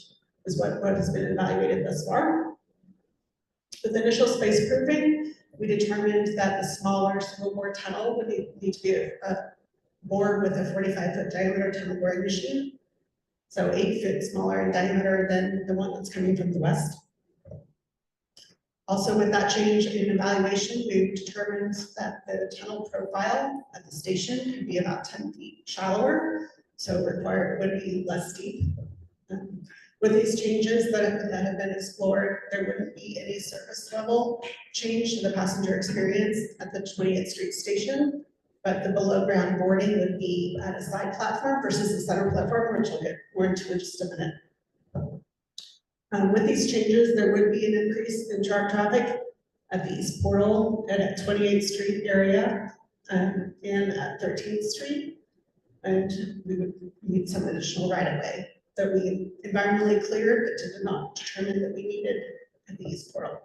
is what has been evaluated thus far. With initial space proofing, we determined that the smaller single bore tunnel would need to be bored with a 45-foot diameter tunnel boring machine. So 8 feet smaller in diameter than the one that's coming from the west. Also with that change in evaluation, we've determined that the tunnel profile at the station could be about 10 feet shallower, so required would be less steep. With these changes that have been explored, there wouldn't be any surface level change to the passenger experience at the 20th Street station, but the below ground boarding would be at a side platform versus the center platform, which I'll get more into in just a minute. With these changes, there would be an increase in truck traffic at the east portal and at 28th Street area and at 13th Street. And we would need some additional right-of-way that we environmentally cleared, but did not determine that we needed at the east portal.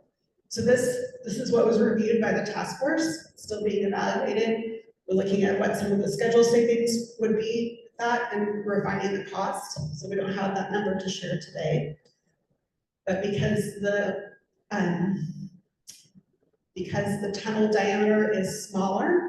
So this is what was reviewed by the task force, still being evaluated. We're looking at what some of the schedule savings would be with that and refining the cost. So we don't have that number to share today. But because the tunnel diameter is smaller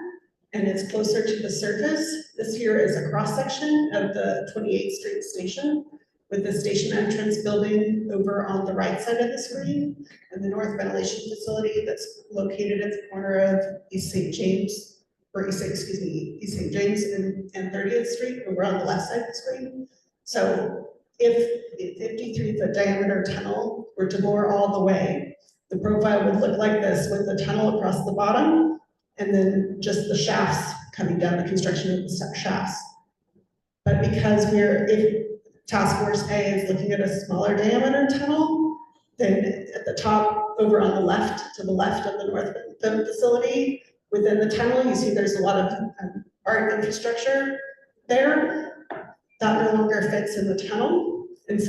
and it's closer to the surface, this here is a cross-section of the 28th Street station with the station entrance building over on the right side of the screen and the north ventilation facility that's located at the corner of East St. James and 30th Street over on the left side of the screen. So if the 53-foot diameter tunnel were to bore all the way, the profile would look like this with the tunnel across the bottom and then just the shafts coming down, the construction of the shafts. But because if Task Force A is looking at a smaller diameter tunnel, then at the top over on the left, to the left of the north facility, within the tunnel, you see there's a lot of art infrastructure there. That no longer fits in the tunnel. And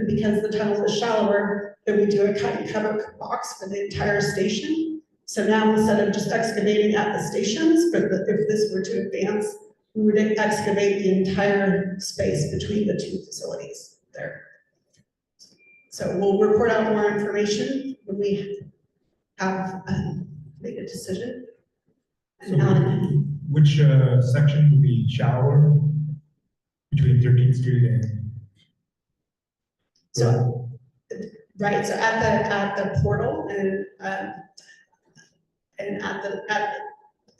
because the tunnel is shallower, then we do a cut and cover box for the entire station. So now instead of just excavating at the stations, but if this were to advance, we would excavate the entire space between the two facilities there. So we'll report out more information when we have made a decision. So which section would be shallower between 13th Street and? So, right, so at the portal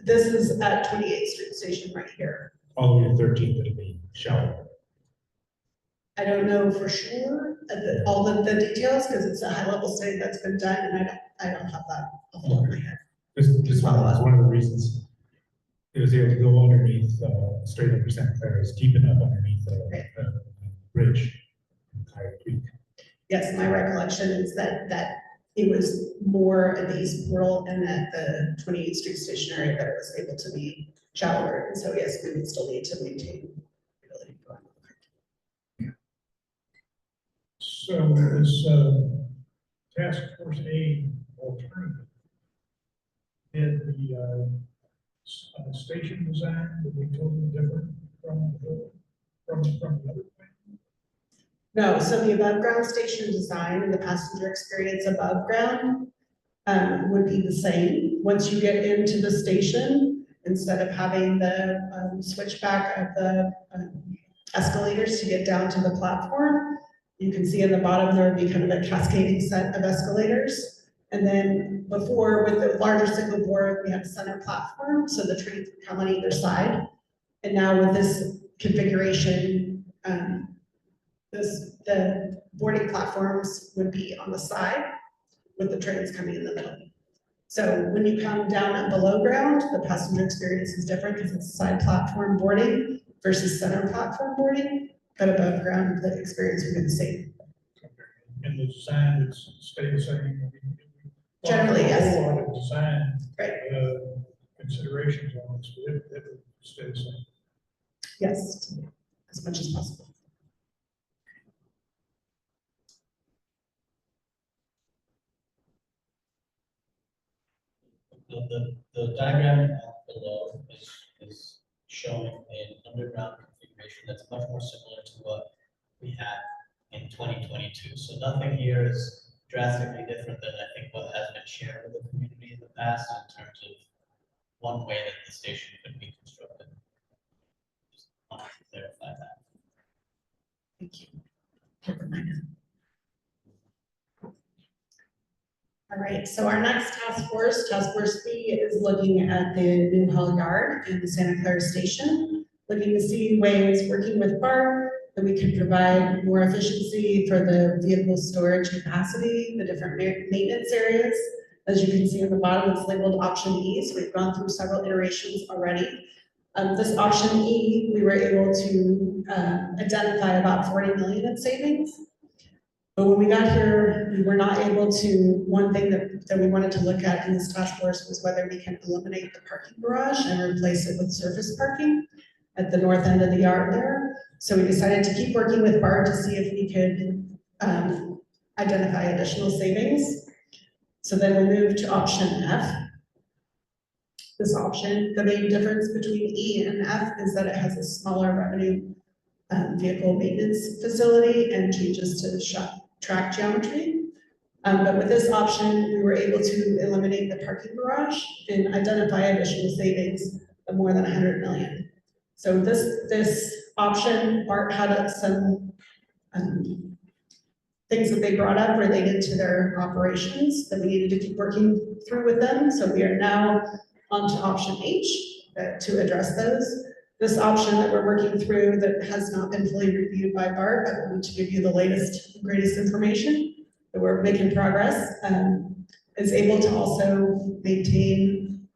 this is at 28th Street Station right here. All the way to 13th, it'll be shallower. I don't know for sure all the details because it's a high level study that's been done and I don't have that off the top of my head. This was one of the reasons it was able to go underneath straight up Santa Clara is deep enough underneath the bridge in Higher Creek. Yes, my recollection is that it was more at the East Portal and at the 28th Street Station area that it was able to be shallower. And so yes, we would still need to maintain the ability to go on. So this Task Force A alternative, did the station design would be totally different from the other plan? No, so the above ground station design and the passenger experience above ground would be the same. Once you get into the station, instead of having the switchback of the escalators to get down to the platform, you can see in the bottom there would be kind of a cascading set of escalators. And then before, with the larger single board, we had a center platform, so the trains would come on either side. And now with this configuration, the boarding platforms would be on the side with the trains coming in the middle. So when you come down at below ground, the passenger experience is different because it's side platform boarding versus center platform boarding, but above ground, the experience would be the same. And the design would stay the same? Generally, yes. A whole lot of design Right. considerations on this, but it would stay the same. Yes, as much as possible. The diagram below is showing an underground configuration that's much more similar to what we had in 2022. So nothing here is drastically different than I think what has been shared with the community in the past in terms of one way that the station could be constructed. Just wanted to clarify that. Thank you. All right, so our next task force B, is looking at the new Hall Yard in the Santa Clara Station, looking to see ways, working with BART, that we can provide more efficiency for the vehicle storage capacity, the different maintenance areas. As you can see at the bottom, it's labeled option E, so we've gone through several iterations already. This option E, we were able to identify about 40 million in savings. But when we got here, we were not able to, one thing that we wanted to look at in this task force was whether we can eliminate the parking garage and replace it with surface parking at the north end of the yard there. So we decided to keep working with BART to see if we could identify additional savings. So then we move to option F. This option, the main difference between E and F is that it has a smaller revenue vehicle maintenance facility and changes to the track geometry. But with this option, we were able to eliminate the parking garage and identify additional savings of more than 100 million. So this option, BART had some things that they brought up related to their operations that we needed to keep working through with them. So we are now on to option H to address those. This option that we're working through that has not been fully reviewed by BART, I want to give you the latest and greatest information that we're making progress, is able to also maintain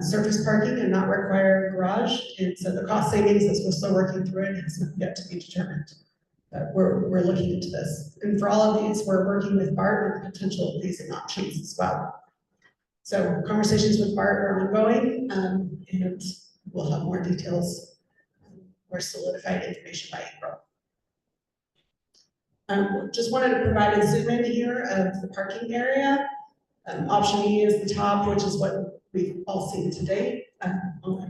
surface parking and not require a garage. And so the cost savings, as we're still working through it, has not yet to be determined. But we're looking into this. And for all of these, we're working with BART on potential leasing options as well. So conversations with BART are ongoing, and we'll have more details, more solidified information by April. Just wanted to provide a zoom in here of the parking area. Option E is the top, which is what we've all seen today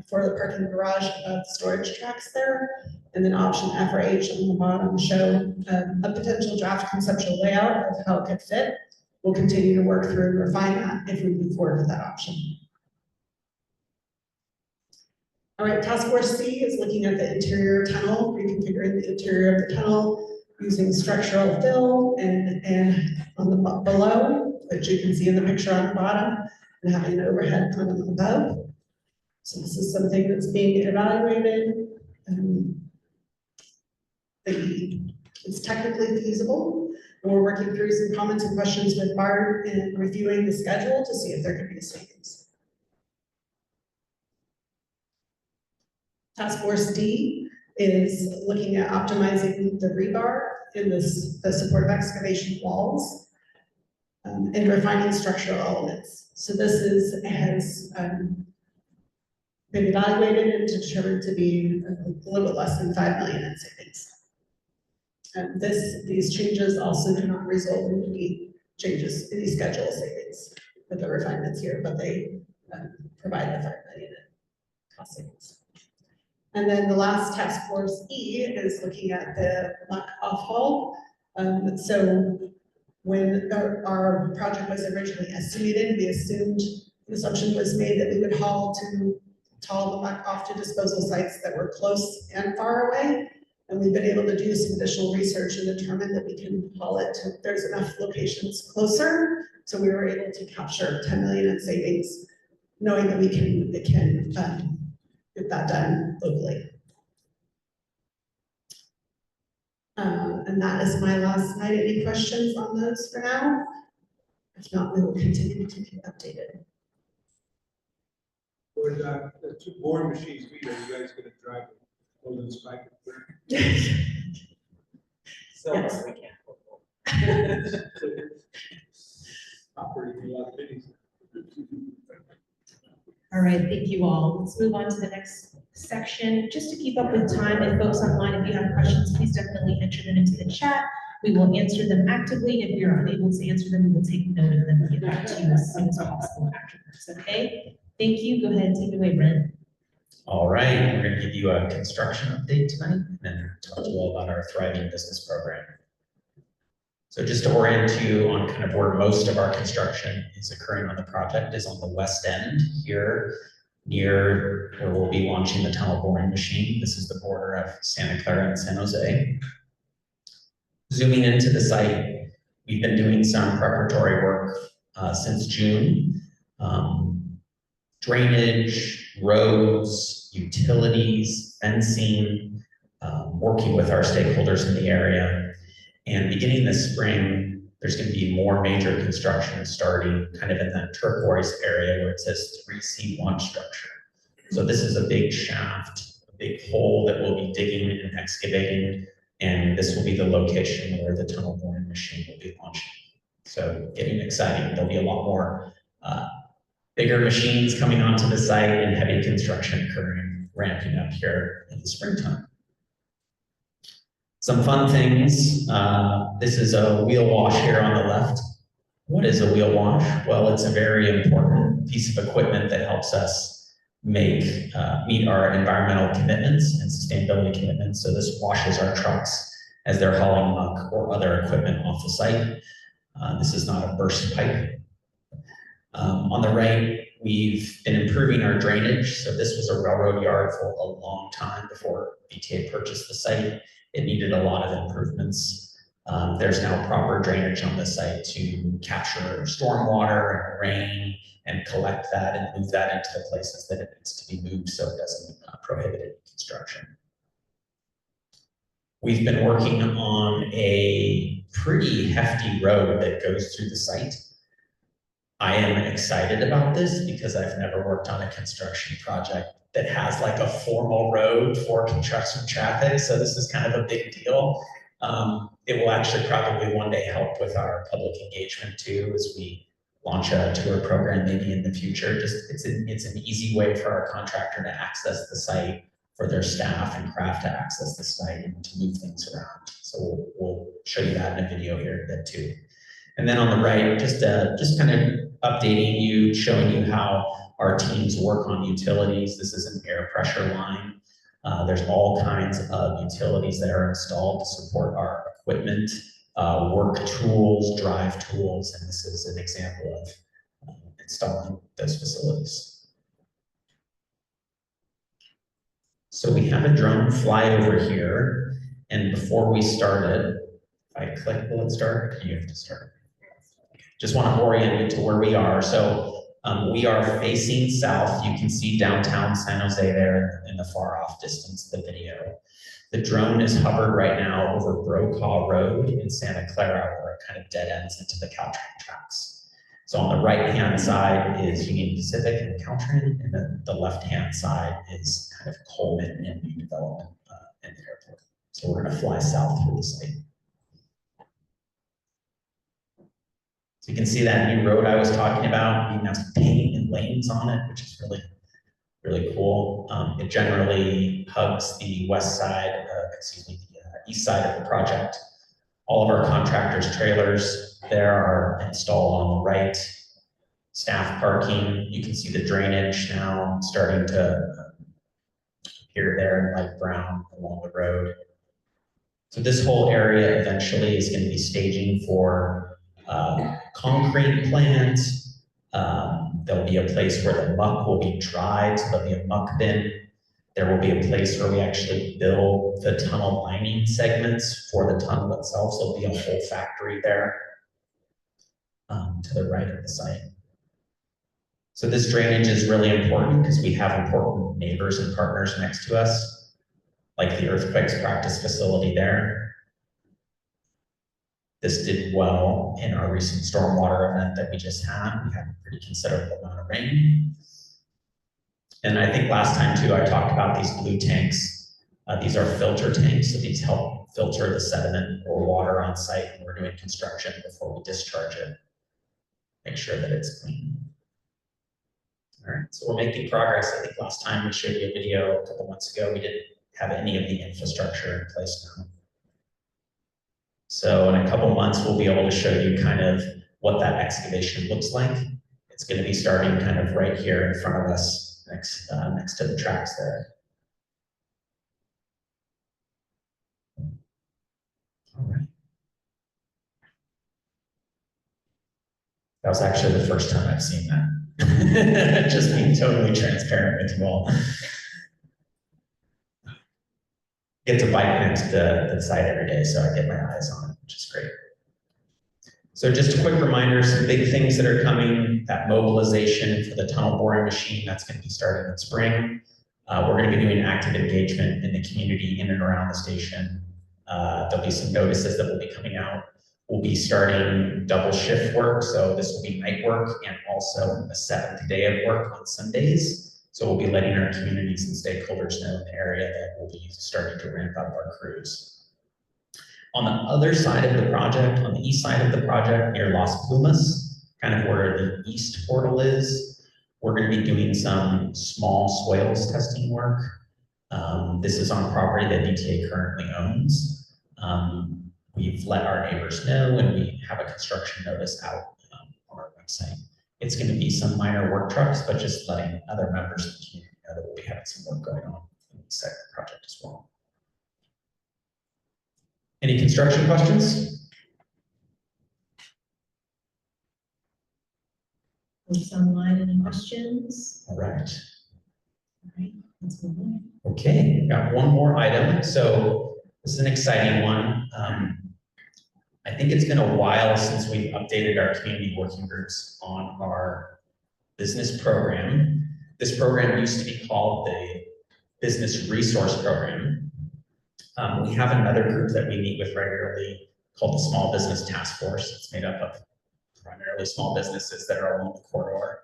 for the parking garage above the storage tracks there. And then option F or H on the bottom show a potential draft conceptual layout of how it could fit. We'll continue to work through and refine that if we move forward with that option. All right, task force C is looking at the interior tunnel, reconfiguring the interior of the tunnel using structural fill and on the below, which you can see in the picture on the bottom, and having an overhead tunnel above. So this is something that's being evaluated. It's technically feasible. And we're working through some comments and questions with BART and reviewing the schedule to see if there could be savings. Task Force D is looking at optimizing the rebar in the supportive excavation walls and refining structural elements. So this has been evaluated and determined to be a little bit less than 5 million in savings. These changes also do not result in any changes, any schedule savings with the refinements here, but they provide the 5 million in cost savings. And then the last task force E is looking at the muck off haul. So when our project was originally estimated, we assumed, the assumption was made that we would haul the muck off to disposal sites that were close and far away. And we've been able to do some additional research and determine that we can haul it to, there's enough locations closer. So we were able to capture 10 million in savings, knowing that we can get that done locally. And that is my last slide. Any questions on those for now? If not, we will continue to keep updated. For the two boring machines, are you guys gonna drive them over the spike? So Yes. we can't. Operating a lot of minis. All right, thank you all. Let's move on to the next section. Just to keep up with time, and folks online, if you have questions, please definitely enter them into the chat. We will answer them actively. If you're unable to answer them, we will take note of them and get back to you as soon as possible afterwards, okay? Thank you. Go ahead and take it away, Brent. All right, we're going to give you a construction update tonight and then talk to you all about our Thriving Business Program. So just to orient you on kind of where most of our construction is occurring on the project is on the west end here, near where we'll be launching the tunnel boring machine. This is the border of Santa Clara and San Jose. Zooming into the site, we've been doing some preparatory work since June. Drainage, roads, utilities, fencing, working with our stakeholders in the area. And beginning this spring, there's going to be more major construction starting kind of in that turquoise area where it says 3C launch structure. So this is a big shaft, a big hole that we'll be digging and excavating, and this will be the location where the tunnel boring machine will be launching. So getting exciting. There'll be a lot more bigger machines coming onto the site and heavy construction occurring, ramping up here in the springtime. Some fun things. This is a wheel wash here on the left. What is a wheel wash? Well, it's a very important piece of equipment that helps us meet our environmental commitments and sustainability commitments. So this washes our trucks as they're hauling muck or other equipment off the site. This is not a burst pipe. On the right, we've been improving our drainage. So this was a railroad yard for a long time before VTA purchased the site. It needed a lot of improvements. There's now proper drainage on the site to capture stormwater and rain and collect that and move that into the places that it needs to be moved so it doesn't prohibit any construction. We've been working on a pretty hefty road that goes through the site. I am excited about this because I've never worked on a construction project that has like a formal road for construction traffic, so this is kind of a big deal. It will actually probably one day help with our public engagement too, as we launch a tour program maybe in the future. Just it's an easy way for our contractor to access the site, for their staff and craft to access the site and to move things around. So we'll show you that in a video here a bit too. And then on the right, just kind of updating you, showing you how our teams work on utilities. This is an air pressure line. There's all kinds of utilities that are installed to support our equipment, work tools, drive tools, and this is an example of installing those facilities. So we have a drone fly over here, and before we started, if I click, will it start? You have to start. Just want to orient you to where we are. So we are facing south. You can see downtown San Jose there in the far off distance of the video. The drone is hovered right now over Brokaw Road in Santa Clara, where it kind of dead ends into the Caltrain tracks. So on the right-hand side is Union Pacific and Caltrain, and then the left-hand side is kind of Coleman and new development in the airport. So we're going to fly south through the site. So you can see that new road I was talking about. You can have some paint and lanes on it, which is really, really cool. It generally hugs the west side, the east side of the project. All of our contractors' trailers there are installed on the right. Staff parking, you can see the drainage now starting to appear there in light brown along the road. So this whole area eventually is going to be staging for concrete plants. There'll be a place where the muck will be dried, so there'll be a muck bin. There will be a place where we actually build the tunnel lining segments for the tunnel itself, so there'll be a whole factory there to the right of the site. So this drainage is really important because we have important neighbors and partners next to us, like the earthquakes practice facility there. This did well in our recent stormwater event that we just had. We had a pretty considerable amount of rain. And I think last time too, I talked about these blue tanks. These are filter tanks, so these help filter the sediment or water on site when we're doing construction before we discharge it. Make sure that it's clean. All right, so we're making progress. I think last time we showed you a video a couple months ago, we didn't have any of the infrastructure in place now. So in a couple months, we'll be able to show you kind of what that excavation looks like. It's going to be starting kind of right here in front of us, next to the tracks there. All right. That was actually the first time I've seen that. Just being totally transparent with you all. Get to bike next to the site every day, so I get my eyes on it, which is great. So just a quick reminder, some big things that are coming, that mobilization for the tunnel boring machine, that's going to be starting in spring. We're going to be doing active engagement in the community in and around the station. There'll be some notices that will be coming out. We'll be starting double shift work, so this will be night work and also the 7th day of work on Sundays. So we'll be letting our communities and stakeholders know in the area that we'll be starting to ramp up our crews. On the other side of the project, on the east side of the project near Las Plumas, kind of where the east portal is, we're going to be doing some small soils testing work. This is on property that VTA currently owns. We've let our neighbors know and we have a construction notice out site. It's going to be some minor work trucks, but just letting other members of the community know that we'll be having some work going on in the east side of the project as well. Any construction questions? Folks online, any questions? All right. All right, let's move on. Okay, got one more item. So this is an exciting one. I think it's been a while since we've updated our community working groups on our business program. This program used to be called the Business Resource Program. We have another group that we meet with regularly called the Small Business Task Force. It's made up of primarily small businesses that are along the corridor,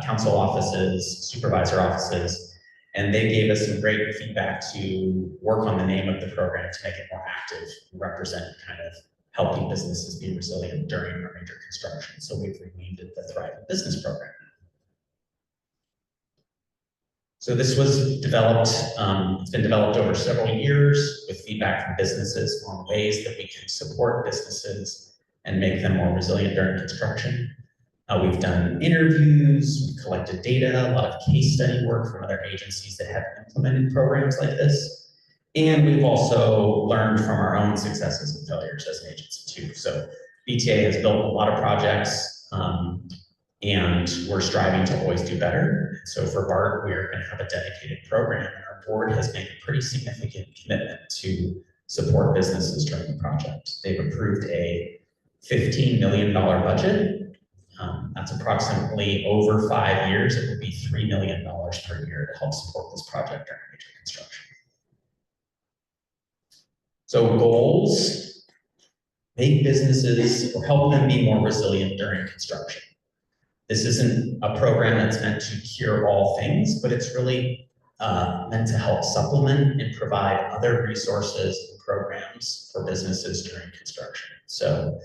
council offices, supervisor offices, and they gave us some great feedback to work on the name of the program to make it more active and represent kind of helping businesses be resilient during our major construction. So we've renamed it the Thriving Business Program. So this was developed, it's been developed over several years with feedback from businesses on ways that we can support businesses and make them more resilient during construction. We've done interviews, we've collected data, a lot of case study work from other agencies that have implemented programs like this. And we've also learned from our own successes and failures as an agency too. So VTA has built a lot of projects and we're striving to always do better. So for BART, we're going to have a dedicated program, and our board has made a pretty significant commitment to support businesses during the project. They've approved a $15 million budget. That's approximately over 5 years. It would be $3 million per year to help support this project during major construction. So goals, make businesses or help them be more resilient during construction. This isn't a program that's meant to cure all things, but it's really meant to help supplement and provide other resources and programs for businesses during construction. So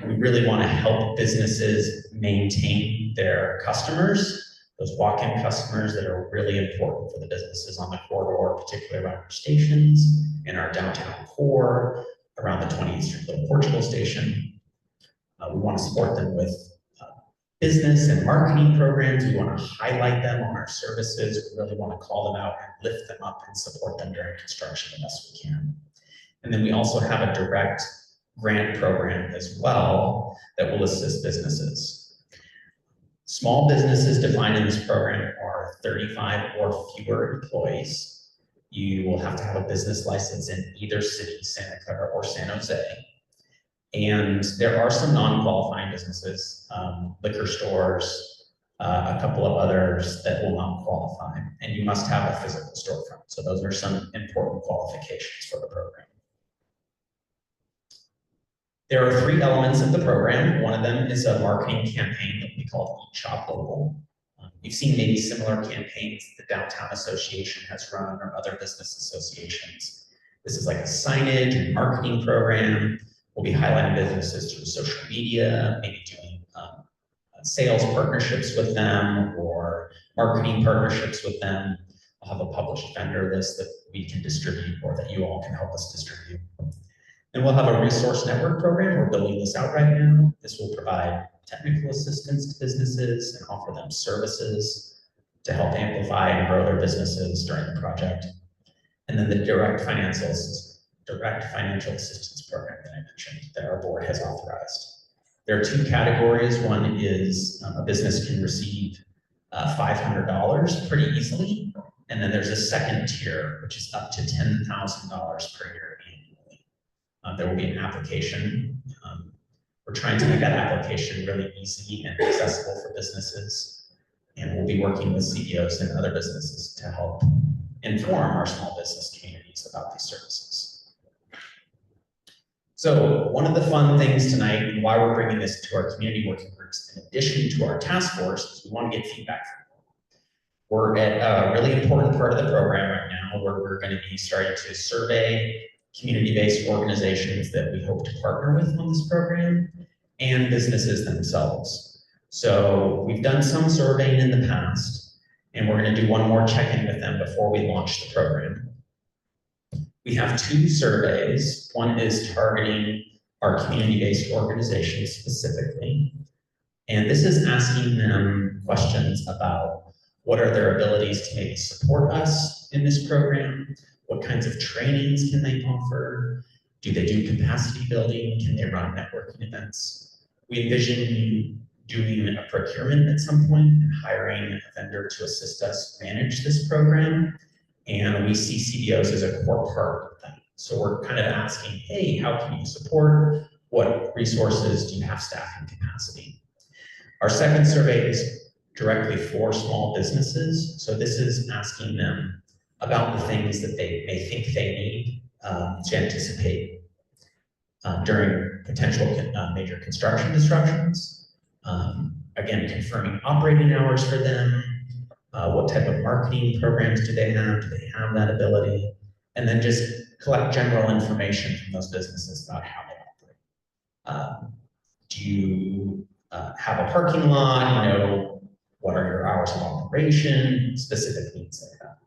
we really want to help businesses maintain their customers, those walk-in customers that are really important for the businesses on the corridor, particularly around our stations, in our downtown core, around the 20th Street Little Portugal station. We want to support them with business and marketing programs. We want to highlight them on our services. We really want to call them out and lift them up and support them during construction the best we can. And then we also have a direct grant program as well that will assist businesses. Small businesses defined in this program are 35 or fewer employees. You will have to have a business license in either city, Santa Clara or San Jose. And there are some non-qualifying businesses, liquor stores, a couple of others that will not qualify. And you must have a physical storefront. So those are some important qualifications for the program. There are 3 elements of the program. One of them is a marketing campaign that we call Eat Shop Local. You've seen maybe similar campaigns the Downtown Association has run or other business associations. This is like a signage and marketing program. We'll be highlighting businesses through social media, maybe doing sales partnerships with them or marketing partnerships with them. I'll have a published vendor list that we can distribute or that you all can help us distribute. And we'll have a resource network program. We're building this out right now. This will provide technical assistance to businesses and offer them services to help amplify and grow their businesses during the project. And then the direct financial assistance program that I mentioned that our board has authorized. There are 2 categories. One is a business can receive $500 pretty easily. And then there's a second tier, which is up to $10,000 per year annually. There will be an application. We're trying to make that application really easy and accessible for businesses. And we'll be working with CEOs and other businesses to help inform our small business communities about these services. So one of the fun things tonight and why we're bringing this to our community working groups, in addition to our task force, is we want to get feedback from you. We're at a really important part of the program right now where we're going to be starting to survey community-based organizations that we hope to partner with on this program and businesses themselves. So we've done some surveying in the past, and we're going to do one more check-in with them before we launch the program. We have 2 surveys. One is targeting our community-based organizations specifically. And this is asking them questions about what are their abilities to maybe support us in this program? What kinds of trainings can they offer? Do they do capacity building? Can they run networking events? We envision doing a procurement at some point and hiring a vendor to assist us manage this program. And we see CBOs as a core part of that. So we're kind of asking, hey, how can you support? What resources do you have staffing capacity? Our second survey is directly for small businesses. So this is asking them about the things that they may think they need to anticipate during potential major construction disruptions. Again, confirming operating hours for them. What type of marketing programs do they have? Do they have that ability? And then just collect general information from those businesses about how they operate. Do you have a parking lot? You know, what are your hours of operation? Specific needs like that.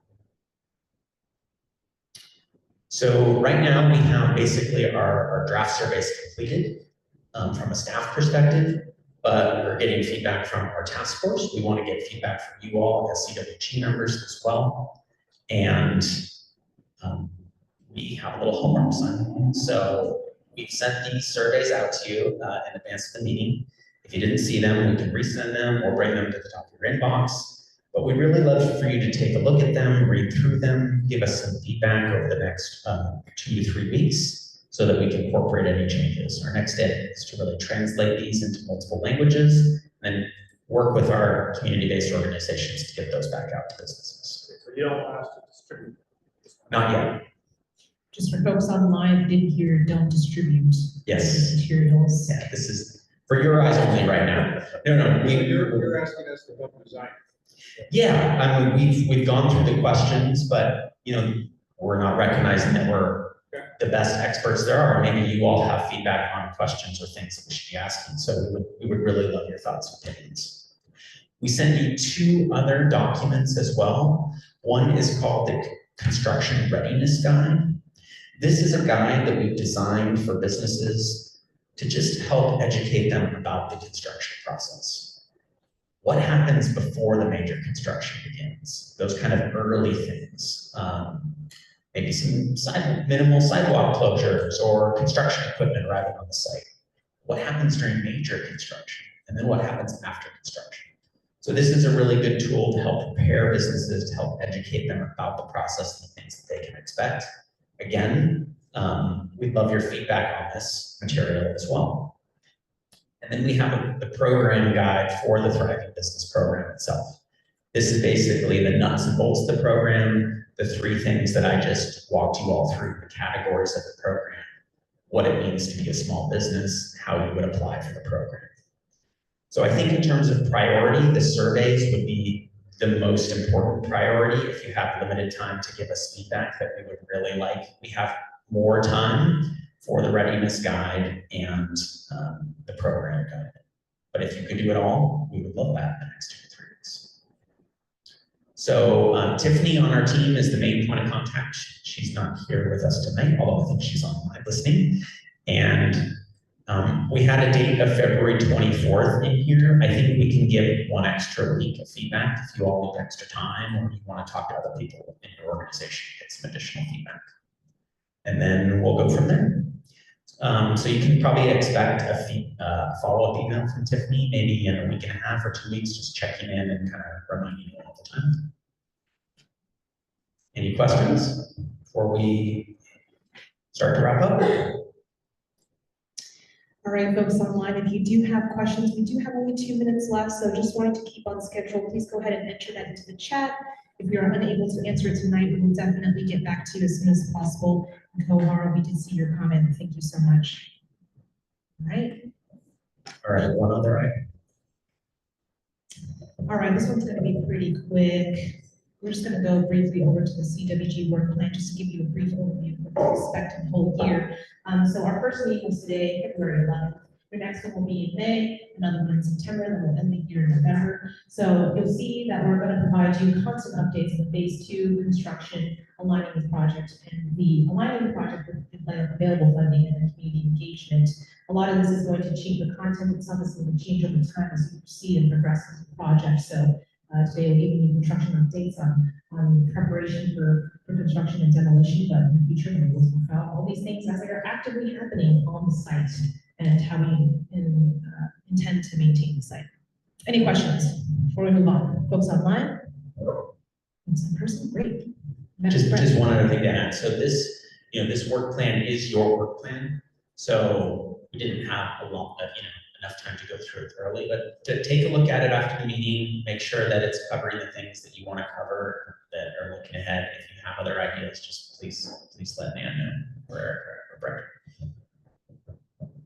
So right now we have basically our draft surveys completed from a staff perspective, but we're getting feedback from our task force. We want to get feedback from you all as CWG members as well. And we have a little homework assignment. So we've sent these surveys out to you in advance of the meeting. If you didn't see them, we can resend them or bring them to the top of your inbox. But we'd really love for you to take a look at them, read through them, give us some feedback over the next 2 to 3 weeks so that we can incorporate any changes. Our next step is to really translate these into multiple languages and work with our community-based organizations to get those back out to businesses. So you don't want us to distribute? Not yet. Just for folks online, didn't hear, don't distribute. Yes. These materials. Yeah, this is for your eyes only right now. No, You're asking us to help design. Yeah, I mean, we've gone through the questions, but you know, we're not recognizing that we're the best experts there are. Maybe you all have feedback on questions or things that we should be asking. So we would really love your thoughts and opinions. We sent you 2 other documents as well. One is called the Construction Readiness Guide. This is a guide that we've designed for businesses to just help educate them about the construction process. What happens before the major construction begins? Those kind of early things. Maybe some minimal sidewalk closures or construction equipment arriving on the site. What happens during major construction? And then what happens after construction? So this is a really good tool to help prepare businesses, to help educate them about the process and the things that they can expect. Again, we'd love your feedback on this material as well. And then we have the program guide for the Thriving Business Program itself. This is basically the nuts and bolts of the program, the 3 things that I just walked you all through, the categories of the program, what it means to be a small business, how you would apply for the program. So I think in terms of priority, the surveys would be the most important priority. If you have limited time to give us feedback that we would really like, we have more time for the readiness guide and the program guide. But if you could do it all, we would love that in the next 2 to 3 weeks. So Tiffany on our team is the main point of contact. She's not here with us tonight, although I think she's online listening. And we had a date of February 24th in here. I think we can give 1 extra week of feedback if you all need extra time or you want to talk to other people in your organization, get some additional feedback. And then we'll go from there. So you can probably expect a follow-up email from Tiffany, maybe in a week and a half or 2 weeks, just checking in and kind of reminding you all the time. Any questions before we start to wrap up? All right, folks online, if you do have questions, we do have only 2 minutes left, so just wanting to keep on schedule, please go ahead and enter that into the chat. If we are unable to answer it tonight, we will definitely get back to you as soon as possible. And Kohara, we did see your comment. Thank you so much. All right. All right, one other item. All right, this one's going to be pretty quick. We're just going to go briefly over to the CWG work plan just to give you a brief overview of what to expect in the whole year. So our first meeting was today, February 11th. The next one will be in May, another one in September, and then we'll end the year in November. So you'll see that we're going to provide you constant updates on the phase 2 construction, aligning with project, and the aligning the project with available funding and the community engagement A lot of this is going to change the content, some is going to change over time as you proceed and progress with the project. So today we're giving you construction updates on preparation for construction and demolition, but in the future, we'll talk about all these things as they are actively happening on the site and how we intend to maintain the site. Any questions before we move on? Folks online? Folks in person? Great. Just one other thing to add. So this, this work plan is your work plan. So we didn't have enough time to go through it thoroughly, but to take a look at it after the meeting, make sure that it's covering the things that you want to cover, that are looking ahead. If you have other ideas, just please let Nan know or Eric or Brett.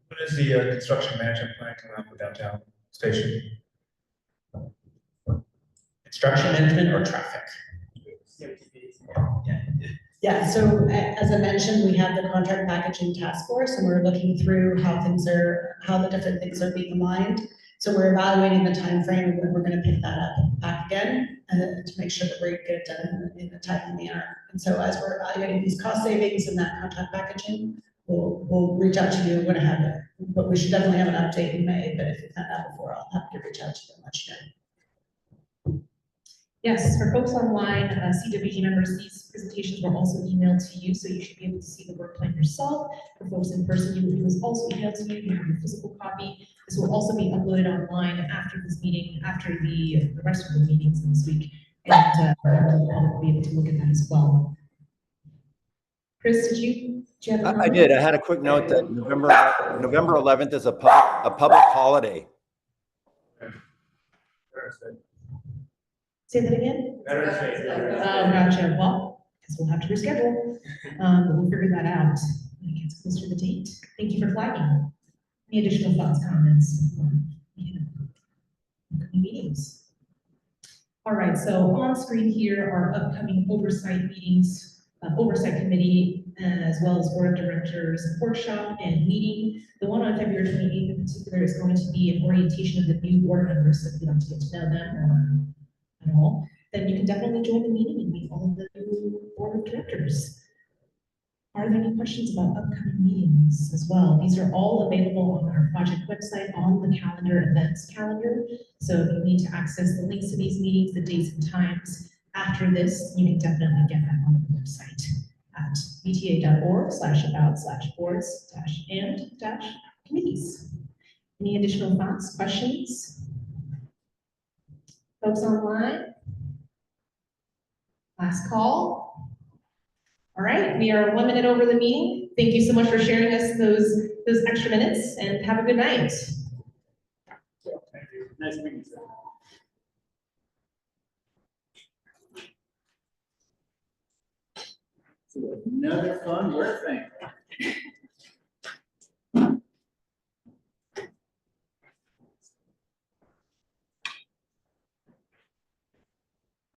What is the construction management plan coming up with downtown station? Construction management or traffic? Yeah, so as I mentioned, we have the contract packaging task force, and we're looking through how the different things are being aligned. So we're evaluating the time frame, and we're going to pick that up back again to make sure that we get it done in a timely manner. And so as we're evaluating these cost savings and that contract packaging, we'll reach out to you. We're going to have it, but we should definitely have an update in May. But if it's not that before, I'll have to reach out to you and let you know. Yes, for folks online, CWG members, these presentations were also emailed to you, so you should be able to see the work plan yourself. For folks in person, it was also emailed to you. You have a physical copy. This will also be uploaded online after this meeting, after the rest of the meetings this week, and we'll be able to look at that as well. Chris, did you have a comment? I did. I had a quick note that November 11th is a public holiday. Say that again? Oh, gotcha. Well, guess we'll have to reschedule. But we'll figure that out when it gets closer to the date. Thank you for flagging. Any additional thoughts, comments? Meetings. All right, so on screen here are upcoming oversight meetings, oversight committee, as well as board of directors workshop and meeting. The one on February 28th in particular is going to be an orientation of the new board members, so if you'd like to get to know them or at all, then you can definitely join the meeting and meet all of the new board of directors. Are there any questions about upcoming meetings as well? These are all available on our project website on the calendar events calendar. So if you need to access the links to these meetings, the dates and times after this, you can definitely get that on the website at vta.org/about/boards-and-committees. Any additional thoughts, questions? Folks online? Last call. All right, we are 1 minute over the meeting. Thank you so much for sharing us those extra minutes, and have a good night. Thank you. Nice meeting you. So another fun work thing.